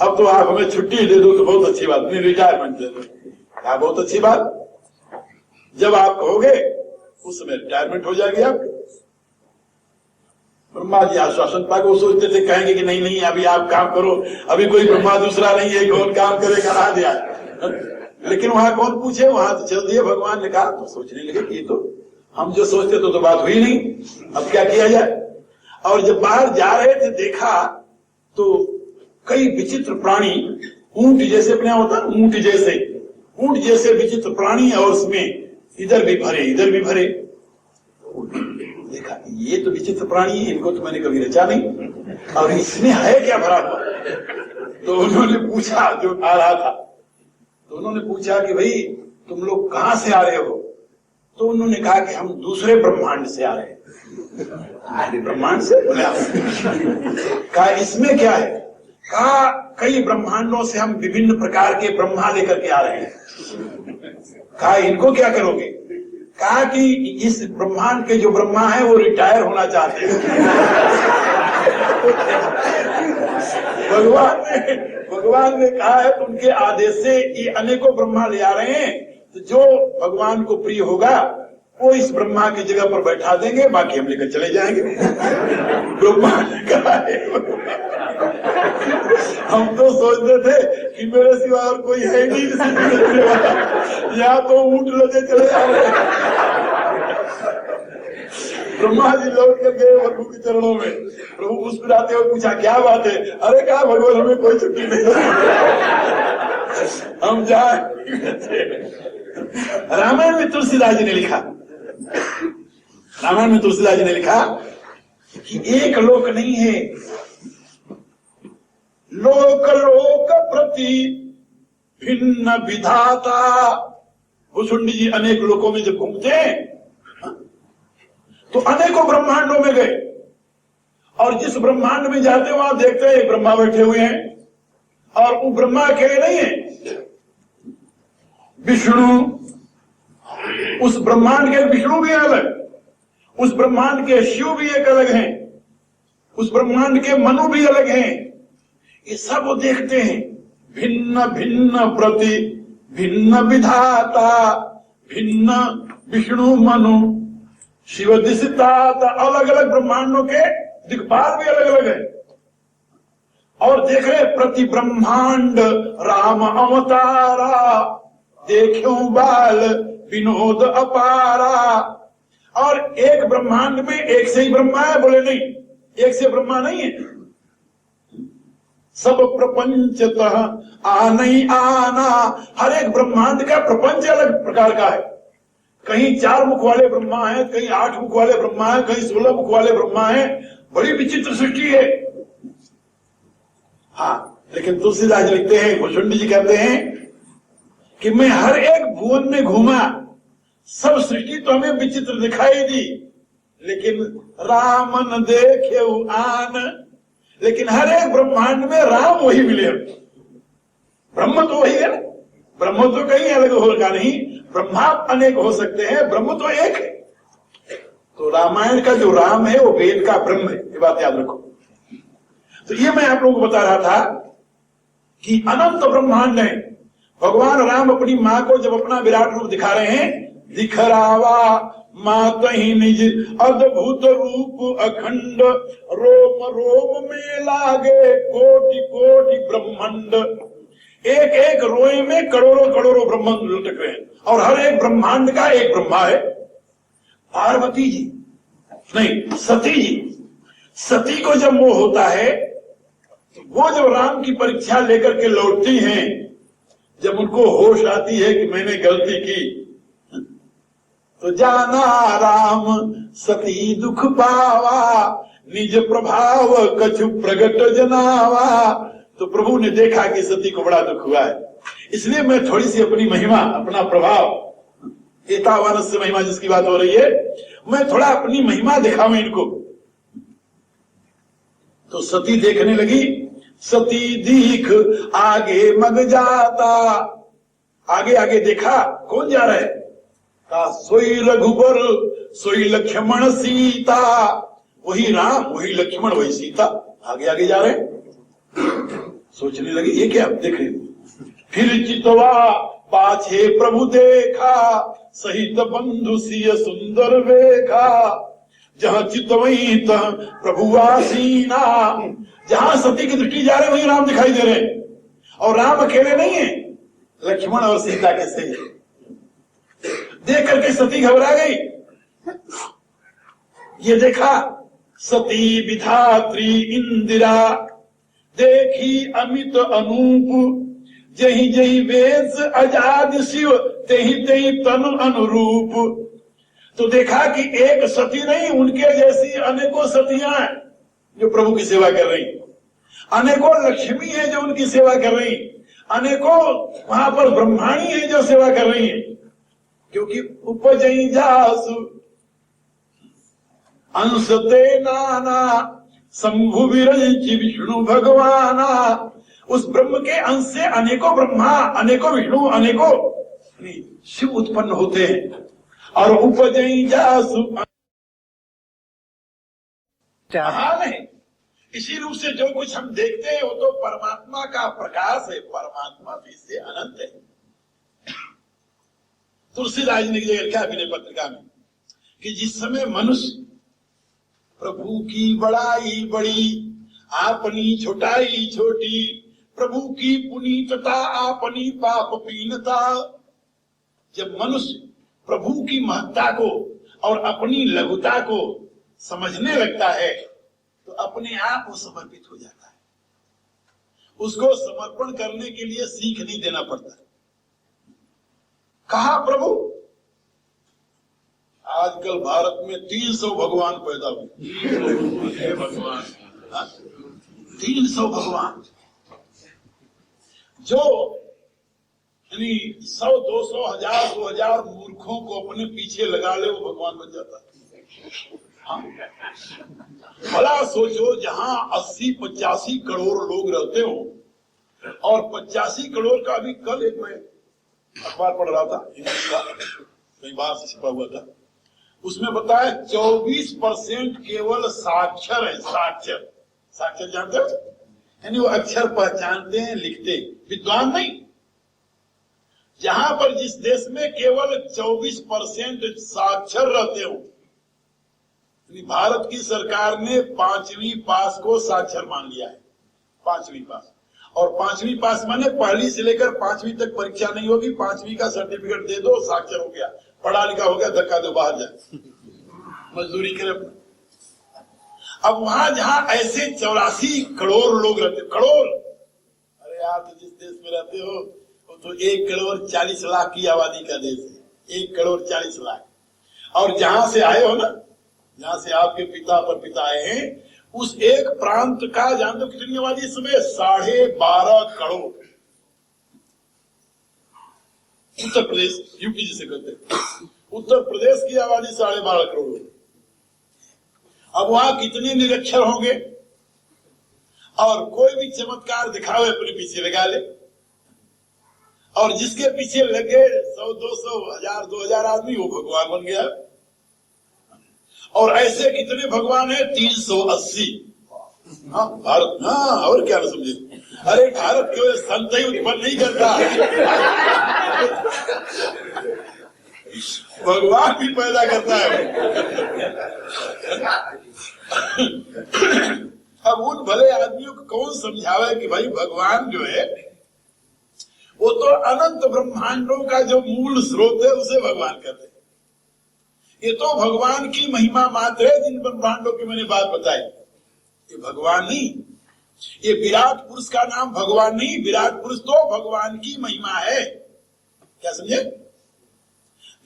अब तो आप हमें छुट्टी दे दो तो बहुत अच्छी बात, नहीं रिटायरमेंट दे दो। कहा बहुत अच्छी बात, जब आप कहोगे उस समय रिटायरमेंट हो जाएगी आपकी। ब्रह्मा जी आश्वासन पाकर वो सोचते थे कहेंगे कि नहीं नहीं अभी आप काम करो, अभी कोई ब्रह्मा दूसरा नहीं है, कौन काम करेगा, आ दिया। लेकिन वहां कौन पूछे, वहां तो चल दिए। भगवान ने कहा तो सोचने लगे कि ये तो हम जो सोचते तो बात हुई नहीं, अब क्या किया जाए। और जब बाहर जा रहे थे देखा तो कई विचित्र प्राणी, ऊंट जैसे अपने होता, ऊंट जैसे विचित्र प्राणी, और उसमें इधर भी भरे इधर भी भरे। देखा ये तो विचित्र प्राणी है, इनको तो मैंने कभी रचा नहीं, और इसमें है क्या भरा हुआ? तो उन्होंने पूछा, जो आ रहा था, तो उन्होंने पूछा कि भाई तुम लोग कहां से आ रहे हो? तो उन्होंने कहा कि हम दूसरे ब्रह्मांड से आ रहे हैं। ब्रह्मांड से? बोले कहा इसमें क्या है? कहा कई ब्रह्मांडों से हम विभिन्न प्रकार के ब्रह्मा लेकर के आ रहे हैं। कहा इनको क्या करोगे? कहा कि इस ब्रह्मांड के जो ब्रह्मा है वो रिटायर होना चाहते हैं। भगवान ने कहा है तो उनके आदेश से ये अनेकों ब्रह्मा ले आ रहे हैं, तो जो भगवान को प्रिय होगा वो इस ब्रह्मा की जगह पर बैठा देंगे, बाकी हम लेकर चले जाएंगे। ब्रह्मा ने कहा है, हम तो सोचते थे कि मेरे सिवा और कोई है नहीं यहाँ तो ऊंट लगे चले जा रहे हैं। ब्रह्मा जी लौट कर गए प्रभु के चरणों में। प्रभु मुस्कुराते हुए पूछा क्या बात है? अरे कहा भगवान हमें कोई छुट्टी नहीं, हम जाए। रामायण में तुलसीदास जी ने लिखा, रामायण में तुलसीदास जी ने लिखा कि एक लोक नहीं है, लोक लोक प्रति भिन्न विधाता। भुसुंडी जी अनेक लोकों में जब घूमते हैं तो अनेकों ब्रह्मांडों में गए, और जिस ब्रह्मांड में जाते हैं वहां देखते हैं एक ब्रह्मा बैठे हुए हैं, और वो ब्रह्मा अकेले नहीं है, विष्णु, उस ब्रह्मांड के विष्णु भी अलग, उस ब्रह्मांड के शिव भी एक अलग हैं, उस ब्रह्मांड के मनु भी अलग हैं। ये सब वो देखते हैं। भिन्न भिन्न प्रति भिन्न विधाता, भिन्न विष्णु मनु शिव दिशता, अलग अलग ब्रह्मांडों के दिक्पाल भी अलग अलग है। और देख रहे प्रति ब्रह्मांड राम अवतारा, देखो बाल विनोद अपारा। और एक ब्रह्मांड में एक से ही ब्रह्मा है? बोले नहीं, एक से ब्रह्मा नहीं है, सब प्रपंचतः आनई आना। हर एक ब्रह्मांड का प्रपंच अलग प्रकार का है। कहीं 4 मुख वाले ब्रह्मा है, कहीं 8 मुख वाले ब्रह्मा है, कहीं 16 मुख वाले ब्रह्मा है। बड़ी विचित्र सृष्टि है। हाँ, लेकिन तुलसीदास जी लिखते हैं, भुसुंडी जी कहते हैं कि मैं हर एक भुवन में घूमा, सब सृष्टि तो हमें विचित्र दिखाई दी, लेकिन रामन देखे आन, लेकिन हर एक ब्रह्मांड में राम वही मिले। ब्रह्म तो वही है, ब्रह्म तो कहीं अलग होगा नहीं, ब्रह्मा अनेक हो सकते हैं, ब्रह्म तो एक है। तो रामायण का जो राम है वो वेद का ब्रह्म है, ये बात याद रखो। तो ये मैं आप लोगों को बता रहा था कि अनंत ब्रह्मांड है। भगवान राम अपनी मां को जब अपना विराट रूप दिखा रहे हैं, दिखरावा मात ही निज अद्भुत रूप अखंड, रोम रोम में लागे कोटि कोटि ब्रह्मांड। एक एक रोए में करोड़ों करोड़ों ब्रह्मांड लटक रहे हैं, और हर एक ब्रह्मांड का एक ब्रह्मा है। पार्वती जी नहीं, सती जी, सती को जब मोह होता है, वो जब राम की परीक्षा लेकर के लौटती हैं, जब उनको होश आती है कि मैंने गलती की, तो जाना राम सती दुख पावा, निज प्रभाव कछु प्रगट जनावा। तो प्रभु ने देखा कि सती को बड़ा दुख हुआ है, इसलिए मैं थोड़ी सी अपनी महिमा, अपना प्रभाव, एतावानस से महिमा जिसकी बात हो रही है, मैं थोड़ा अपनी महिमा दिखाऊं इनको। तो सती देखने लगी, सती दीख आगे मग जाता। आगे आगे देखा, कौन जा रहा है? का सोई रघुबर सोई लक्ष्मण सीता। वही राम, वही लक्ष्मण, वही सीता आगे आगे जा रहे हैं। सोचने लगे ये क्या, देख रहे। फिर चितवा पाछे प्रभु देखा, सहित बंधु सिय सुंदर वेखा। जहां चितवई तह प्रभु आसीना। जहां सती की दृष्टि जा रही वही राम दिखाई दे रहे हैं, और राम अकेले नहीं है, लक्ष्मण और सीता के सही। देख करके सती घबरा गई। ये देखा, सती विधात्री इंदिरा, देखी अमित अनूप। जही जही वेश आजाद शिव, तेही तेही तनु अनुरूप। तो देखा कि एक सती नहीं, उनके जैसी अनेकों सतियां हैं जो प्रभु की सेवा कर रही, अनेकों लक्ष्मी है जो उनकी सेवा कर रही, अनेकों वहां पर ब्रह्माणी है जो सेवा कर रही है। क्योंकि उपजई जासु अंशते नाना, शंभु विरंच विष्णु भगवाना। उस ब्रह्म के अंश से अनेकों ब्रह्मा, अनेकों विष्णु, अनेकों शिव उत्पन्न होते हैं। और उपजई जासु नहीं, इसी रूप से जो कुछ हम देखते हैं वो तो परमात्मा का प्रकाश है, परमात्मा भी से अनंत है। तुलसीदास ने लिखा विनय पत्रिका में कि जिस समय मनुष्य प्रभु की बड़ाई बड़ी, आपनी छोटाई छोटी, प्रभु की पुनीतता आपनी पाप पीनता। जब मनुष्य प्रभु की महत्ता को और अपनी लघुता को समझने लगता है, तो अपने आप वो समर्पित हो जाता है। उसको समर्पण करने के लिए सीख नहीं देना पड़ता। कहा प्रभु, आजकल भारत में 300 भगवान पैदा हुए। भगवान 300 भगवान, जो यानी 100, 200, 1000, 2000 मूर्खों को अपने पीछे लगा ले, वो भगवान बन जाता है। हाँ? भला सोचो, जहां 80-85 करोड़ लोग रहते हो, और 85 करोड़ का भी कल एक मैं अखबार पढ़ रहा था, कई बार से छिपा हुआ था, उसमें बताया 24% केवल साक्षर है। साक्षर, साक्षर जानते हो, यानी वो अक्षर पहचानते हैं, लिखते, विद्वान नहीं। जहां पर जिस देश में केवल 24% साक्षर रहते हो, भारत की सरकार ने 5वीं पास को साक्षर मान लिया है। 5वीं पास, और 5वीं पास माने पहली से लेकर 5वीं तक परीक्षा नहीं होगी, 5वीं का सर्टिफिकेट दे दो, साक्षर हो गया, पढ़ा लिखा हो गया, धक्का दो बाहर जाए, मजदूरी करे अपना। अब वहां जहां ऐसे 84 करोड़ लोग रहते, करोड़, अरे यार तो जिस देश में रहते हो वो तो 1 करोड़ 40 लाख की आबादी का देश है, 1 करोड़ 40 लाख। और जहां से आए हो ना, जहां से आपके पिता पर पिता आए हैं, उस एक प्रांत का जान दो कितनी आबादी इस समय 12.5 करोड़। उत्तर प्रदेश, यूपी जिसे कहते हैं, उत्तर प्रदेश की आबादी 12.5 करोड़। अब वहां कितने निरक्षर होंगे, और कोई भी चमत्कार दिखावे अपने पीछे लगा ले, और जिसके पीछे लगे 100, 200, 1000, 2000 आदमी, वो भगवान बन गया। और ऐसे कितने भगवान है? 380। हाँ भारत, हाँ और क्या ना समझे। अरे भारत केवल संत ही उत्पन्न नहीं करता, भगवान भी पैदा करता है। अब उन भले आदमियों को कौन समझावे कि भाई भगवान जो है वो तो अनंत ब्रह्मांडों का जो मूल स्रोत है उसे भगवान कहते हैं। ये तो भगवान की महिमा मात्र है। जिन ब्रह्मांडों की मैंने बात बताई ये भगवान नहीं, ये विराट पुरुष का नाम भगवान नहीं, विराट पुरुष तो भगवान की महिमा है। क्या समझे?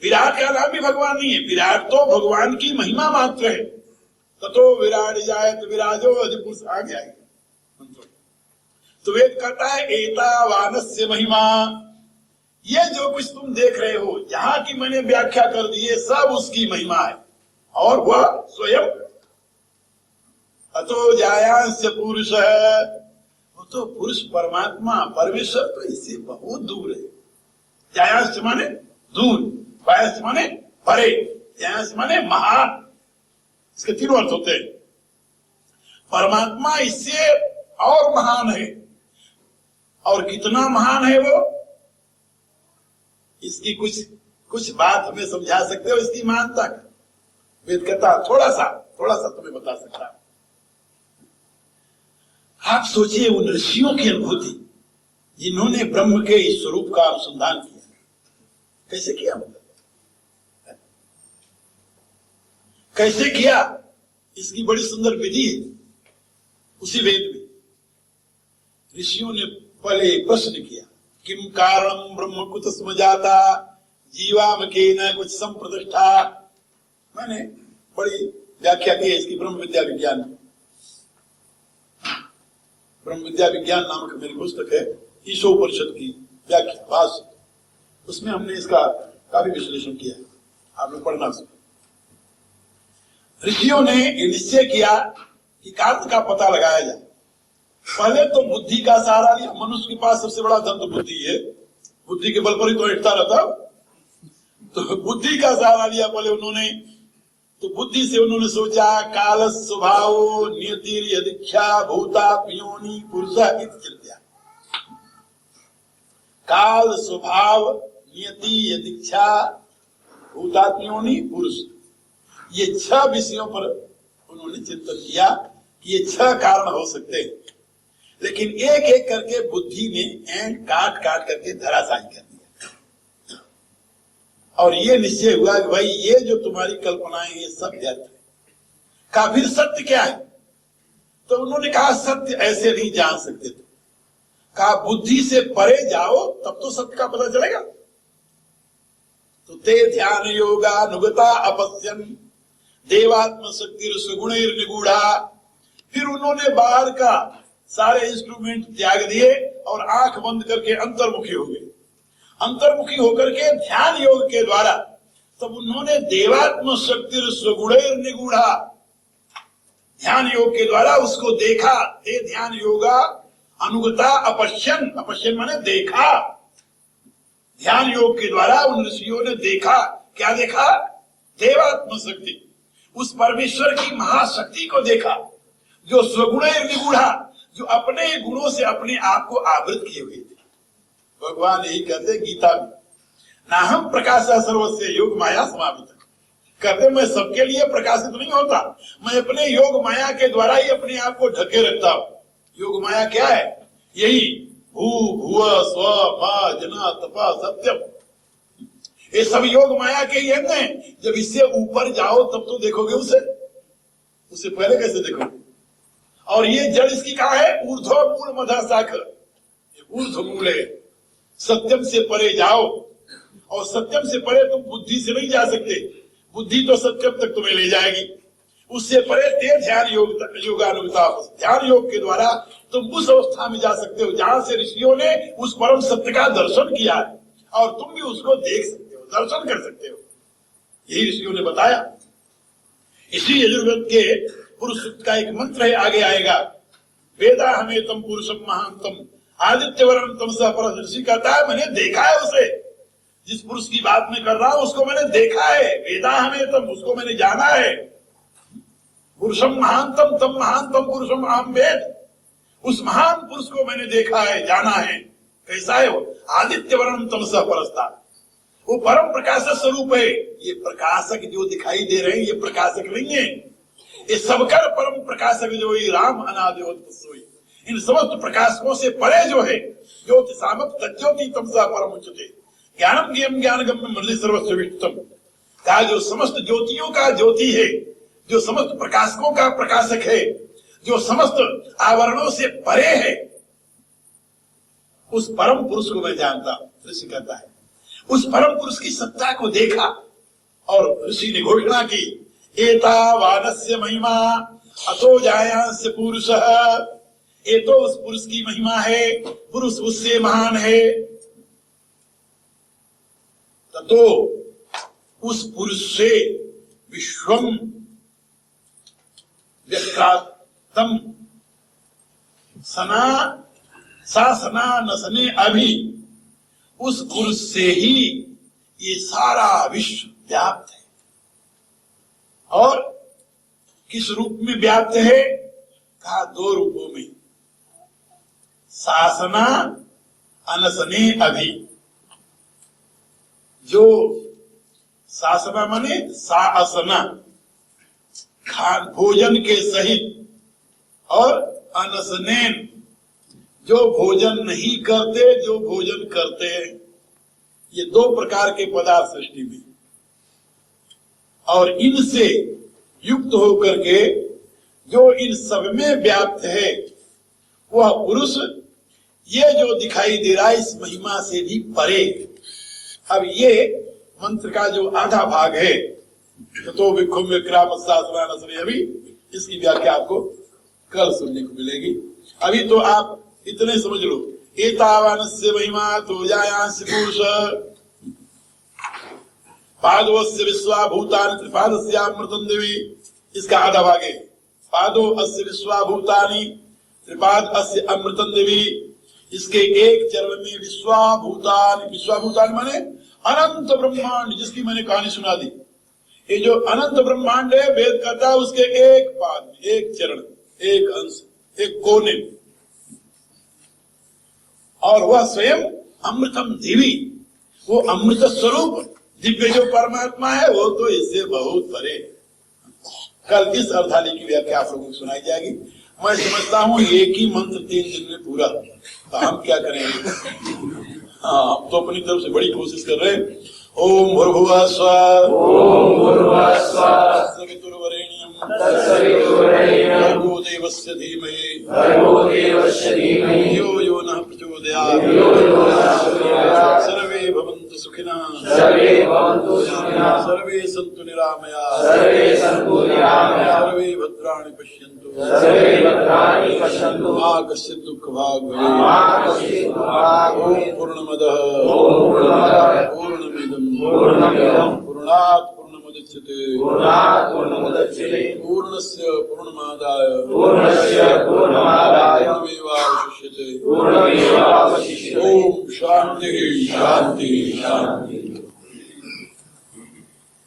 विराट का नाम भी भगवान नहीं है, विराट तो भगवान की महिमा मात्र है। ततो विराट जायत विराजो अधिपुरुष आ गया है। तो वेद कहता है एतावानस्य महिमा, ये जो कुछ तुम देख रहे हो यहाँ की मैंने व्याख्या कर दी है, सब उसकी महिमा है। और वह स्वयं अतो जायांश पुरुष है, वो तो पुरुष परमात्मा परमेश्वर तो इससे बहुत दूर है। जायांश माने दूर, वायांश माने परे, जायांश माने महान। इसके तीनों अर्थ होते हैं। परमात्मा इससे और महान है। और कितना महान है वो, इसकी कुछ बात हमें समझा सकते हो? इसकी महानता वेद कहता थोड़ा सा तुम्हें बता सकता हूं। आप सोचिए उन ऋषियों की अनुभूति जिन्होंने ब्रह्म के इस स्वरूप का अनुसंधान किया, कैसे किया? कैसे किया? इसकी बड़ी सुंदर विधि है उसी वेद में। ऋषियों ने पहले प्रश्न किया, किम कारणम ब्रह्म कुत स्म जाता जीवाम के न कुछ संप्रतिष्ठा। मैंने बड़ी व्याख्या की है इसकी। ब्रह्म विद्या विज्ञान नामक मेरी पुस्तक है, ईशोपनिषद की व्याख्या भाष्य, उसमें हमने इसका काफी विश्लेषण किया है, आप लोग पढ़ना सकते। ऋषियों ने निश्चय किया कि कारण का पता लगाया जाए। पहले तो बुद्धि का सहारा लिया। मनुष्य के पास सबसे बड़ा धन तो बुद्धि है, बुद्धि के बल पर ही तो हिटता रहता। तो बुद्धि का सहारा लिया पहले उन्होंने। तो बुद्धि से उन्होंने सोचा काल स्वभाव नियति यदीक्षा भूतात्मयोनि पुरुष इत्या। काल स्वभाव नियति यदीक्षा भूतात्मयोनि पुरुष, ये 6 विषयों पर उन्होंने चिंतन किया कि ये 6 कारण हो सकते हैं। लेकिन एक एक करके बुद्धि में एंड काट करके धराशायी कर दिया। और ये निश्चय हुआ कि भाई ये जो तुम्हारी कल्पनाएं ये सब व्यर्थ है। कहा फिर सत्य क्या है? तो उन्होंने कहा सत्य ऐसे नहीं जान सकते थे। कहा बुद्धि से परे जाओ तब तो सत्य का पता चलेगा। तो ते ध्यान योगानुगता अपश्यन देवात्म शक्ति सुगुणैर निगूढ़ा। फिर उन्होंने बाहर का सारे इंस्ट्रूमेंट त्याग दिए और आंख बंद करके अंतर्मुखी हो गए। अंतर्मुखी होकर के ध्यान योग के द्वारा तब उन्होंने देवात्म शक्ति सुगुणैर निगूढ़ा, ध्यान योग के द्वारा उसको देखा। ते ध्यान योगा अनुगता अपश्यन, अपश्यन माने देखा। ध्यान योग के द्वारा उन ऋषियों ने देखा। क्या देखा? देवात्म शक्ति, उस परमेश्वर की महाशक्ति को देखा जो स्वगुणैर निगूढ़ा, जो अपने गुणों से अपने आप को आवृत किए हुए थे। भगवान यही कहते गीता में, नाहम प्रकाशा सर्वस्य योग माया समापित। कहते मैं सबके लिए प्रकाशित नहीं होता, मैं अपने योग माया के द्वारा ही अपने आप को ढके रखता हूं। योग माया क्या है? यही भू भुव स्व मा जना तपा सत्यम, ये सब योग माया के ही अंग हैं। जब इससे ऊपर जाओ तब तो देखोगे उसे पहले कैसे देखोगे? और ये जड़ इसकी कहा है? ऊर्ध्व मूल मधा शाखा, ऊर्ध्व मूल है। सत्यम से परे जाओ, और सत्यम से परे तुम बुद्धि से नहीं जा सकते। बुद्धि तो सत्यम तक तुम्हें ले जाएगी, उससे परे ते ध्यान योगानुगता, ध्यान योग के द्वारा तुम उस अवस्था में जा सकते हो जहां से ऋषियों ने उस परम सत्य का दर्शन किया है, और तुम भी उसको देख सकते हो, दर्शन कर सकते हो। यही ऋषियों ने बताया। इसी यजुर्वेद के पुरुष सूक्त का एक मंत्र है, आगे आएगा, वेदा हमें तम पुरुषम महांतम आदित्य वरण तम सह पर। ऋषि कहता है मैंने देखा है उसे, जिस पुरुष की बात मैं कर रहा हूं उसको मैंने देखा है। वेदा हमें तम, उसको मैंने जाना है। पुरुषम महानतम तम महानतम पुरुषम अहम वेद। उस महान पुरुष को मैंने देखा है, जाना है। कैसा है वो? आदित्य वर्णम तमसः परस्ता, वो परम प्रकाशक स्वरूप है। ये प्रकाशक जो दिखाई दे रहे हैं ये प्रकाशक नहीं है, ये सबकर परम प्रकाशक जो है राम अनादिवत। इन समस्त प्रकाशकों से परे जो है, ज्योति सामप तज्ज्योति तमसा परम उच्चते, ज्ञानम ज्ञम ज्ञान गम्य मृदि सर्वस्विष्टम, का जो समस्त ज्योतियों का ज्योति है, जो समस्त प्रकाशकों का प्रकाशक है, जो समस्त आवरणों से परे है, उस परम पुरुष को मैं जानता हूं। ऋषि कहता है उस परम पुरुष की सत्ता को देखा और ऋषि ने घोषणा की, एतावानस्य महिमा अतो जायांस्य पुरुषः, ये तो उस पुरुष की महिमा है, पुरुष उससे महान है। ततो उस पुरुष से विश्वम व्यक्रातम सना सासना नसने अभी, उस पुरुष से ही ये सारा विश्व व्याप्त है। और किस रूप में व्याप्त है? कहा दो रूपों में, सासना अनसने अभी। जो सासना माने सासना, खान भोजन के सहित, और अनसनेन जो भोजन नहीं करते, जो भोजन करते हैं। ये दो प्रकार के पदार्थ सृष्टि में, और इनसे युक्त होकर के जो इन सब में व्याप्त है वह पुरुष, ये जो दिखाई दे रहा है इस महिमा से भी परे। अब ये मंत्र का जो आधा भाग है, तो विक्षुम विक्राम अभी, इसकी व्याख्या आपको कल सुनने को मिलेगी। अभी तो आप इतने समझ लो, एतावानस्य महिमा तो जायांस्य पुरुष, पादोस्य विश्वाभूतानि त्रिपादस्यामृतं दिवि, इसका आधा भाग है। पादो अस्य विश्वाभूतानि त्रिपाद अस्य अमृतं दिवि, इसके एक चरण में विश्वाभूतानि, विश्वाभूतानि माने अनंत ब्रह्मांड, जिसकी मैंने कहानी सुना दी। ये जो अनंत ब्रह्मांड है, वेद कहता है उसके एक पाद में, एक चरण, एक अंश, एक कोने में, और वह स्वयं अमृतम दिवी, वो अमृत स्वरूप दिव्य जो परमात्मा है वो तो इससे बहुत परे। कल इस अर्धाली की व्याख्या आप लोगों को सुनाई जाएगी। मैं समझता हूँ एक ही मंत्र 3 दिन में पूरा, तो हम क्या करेंगे? हाँ, हम तो अपनी तरफ से बड़ी कोशिश कर रहे हैं। ओम भूर्भुवः स्वः, ओम भूर्भुवः स्वः, तत्सवितुर्वरेण्यं भर्गो देवस्य धीमहि धियो यो नः प्रचोदयात्। सर्वे भवन्तु सुखिनः, सर्वे सन्तु निरामयाः, सर्वे भद्राणि पश्यन्तु, मा कश्चित् दुःखभाग् भवेत्। ओम पूर्णमदः पूर्णमिदं पूर्णात् पूर्णमुदच्यते पूर्णस्य पूर्णमादाय पूर्णमेवावशिष्यते। ओम शांति शांति शांति।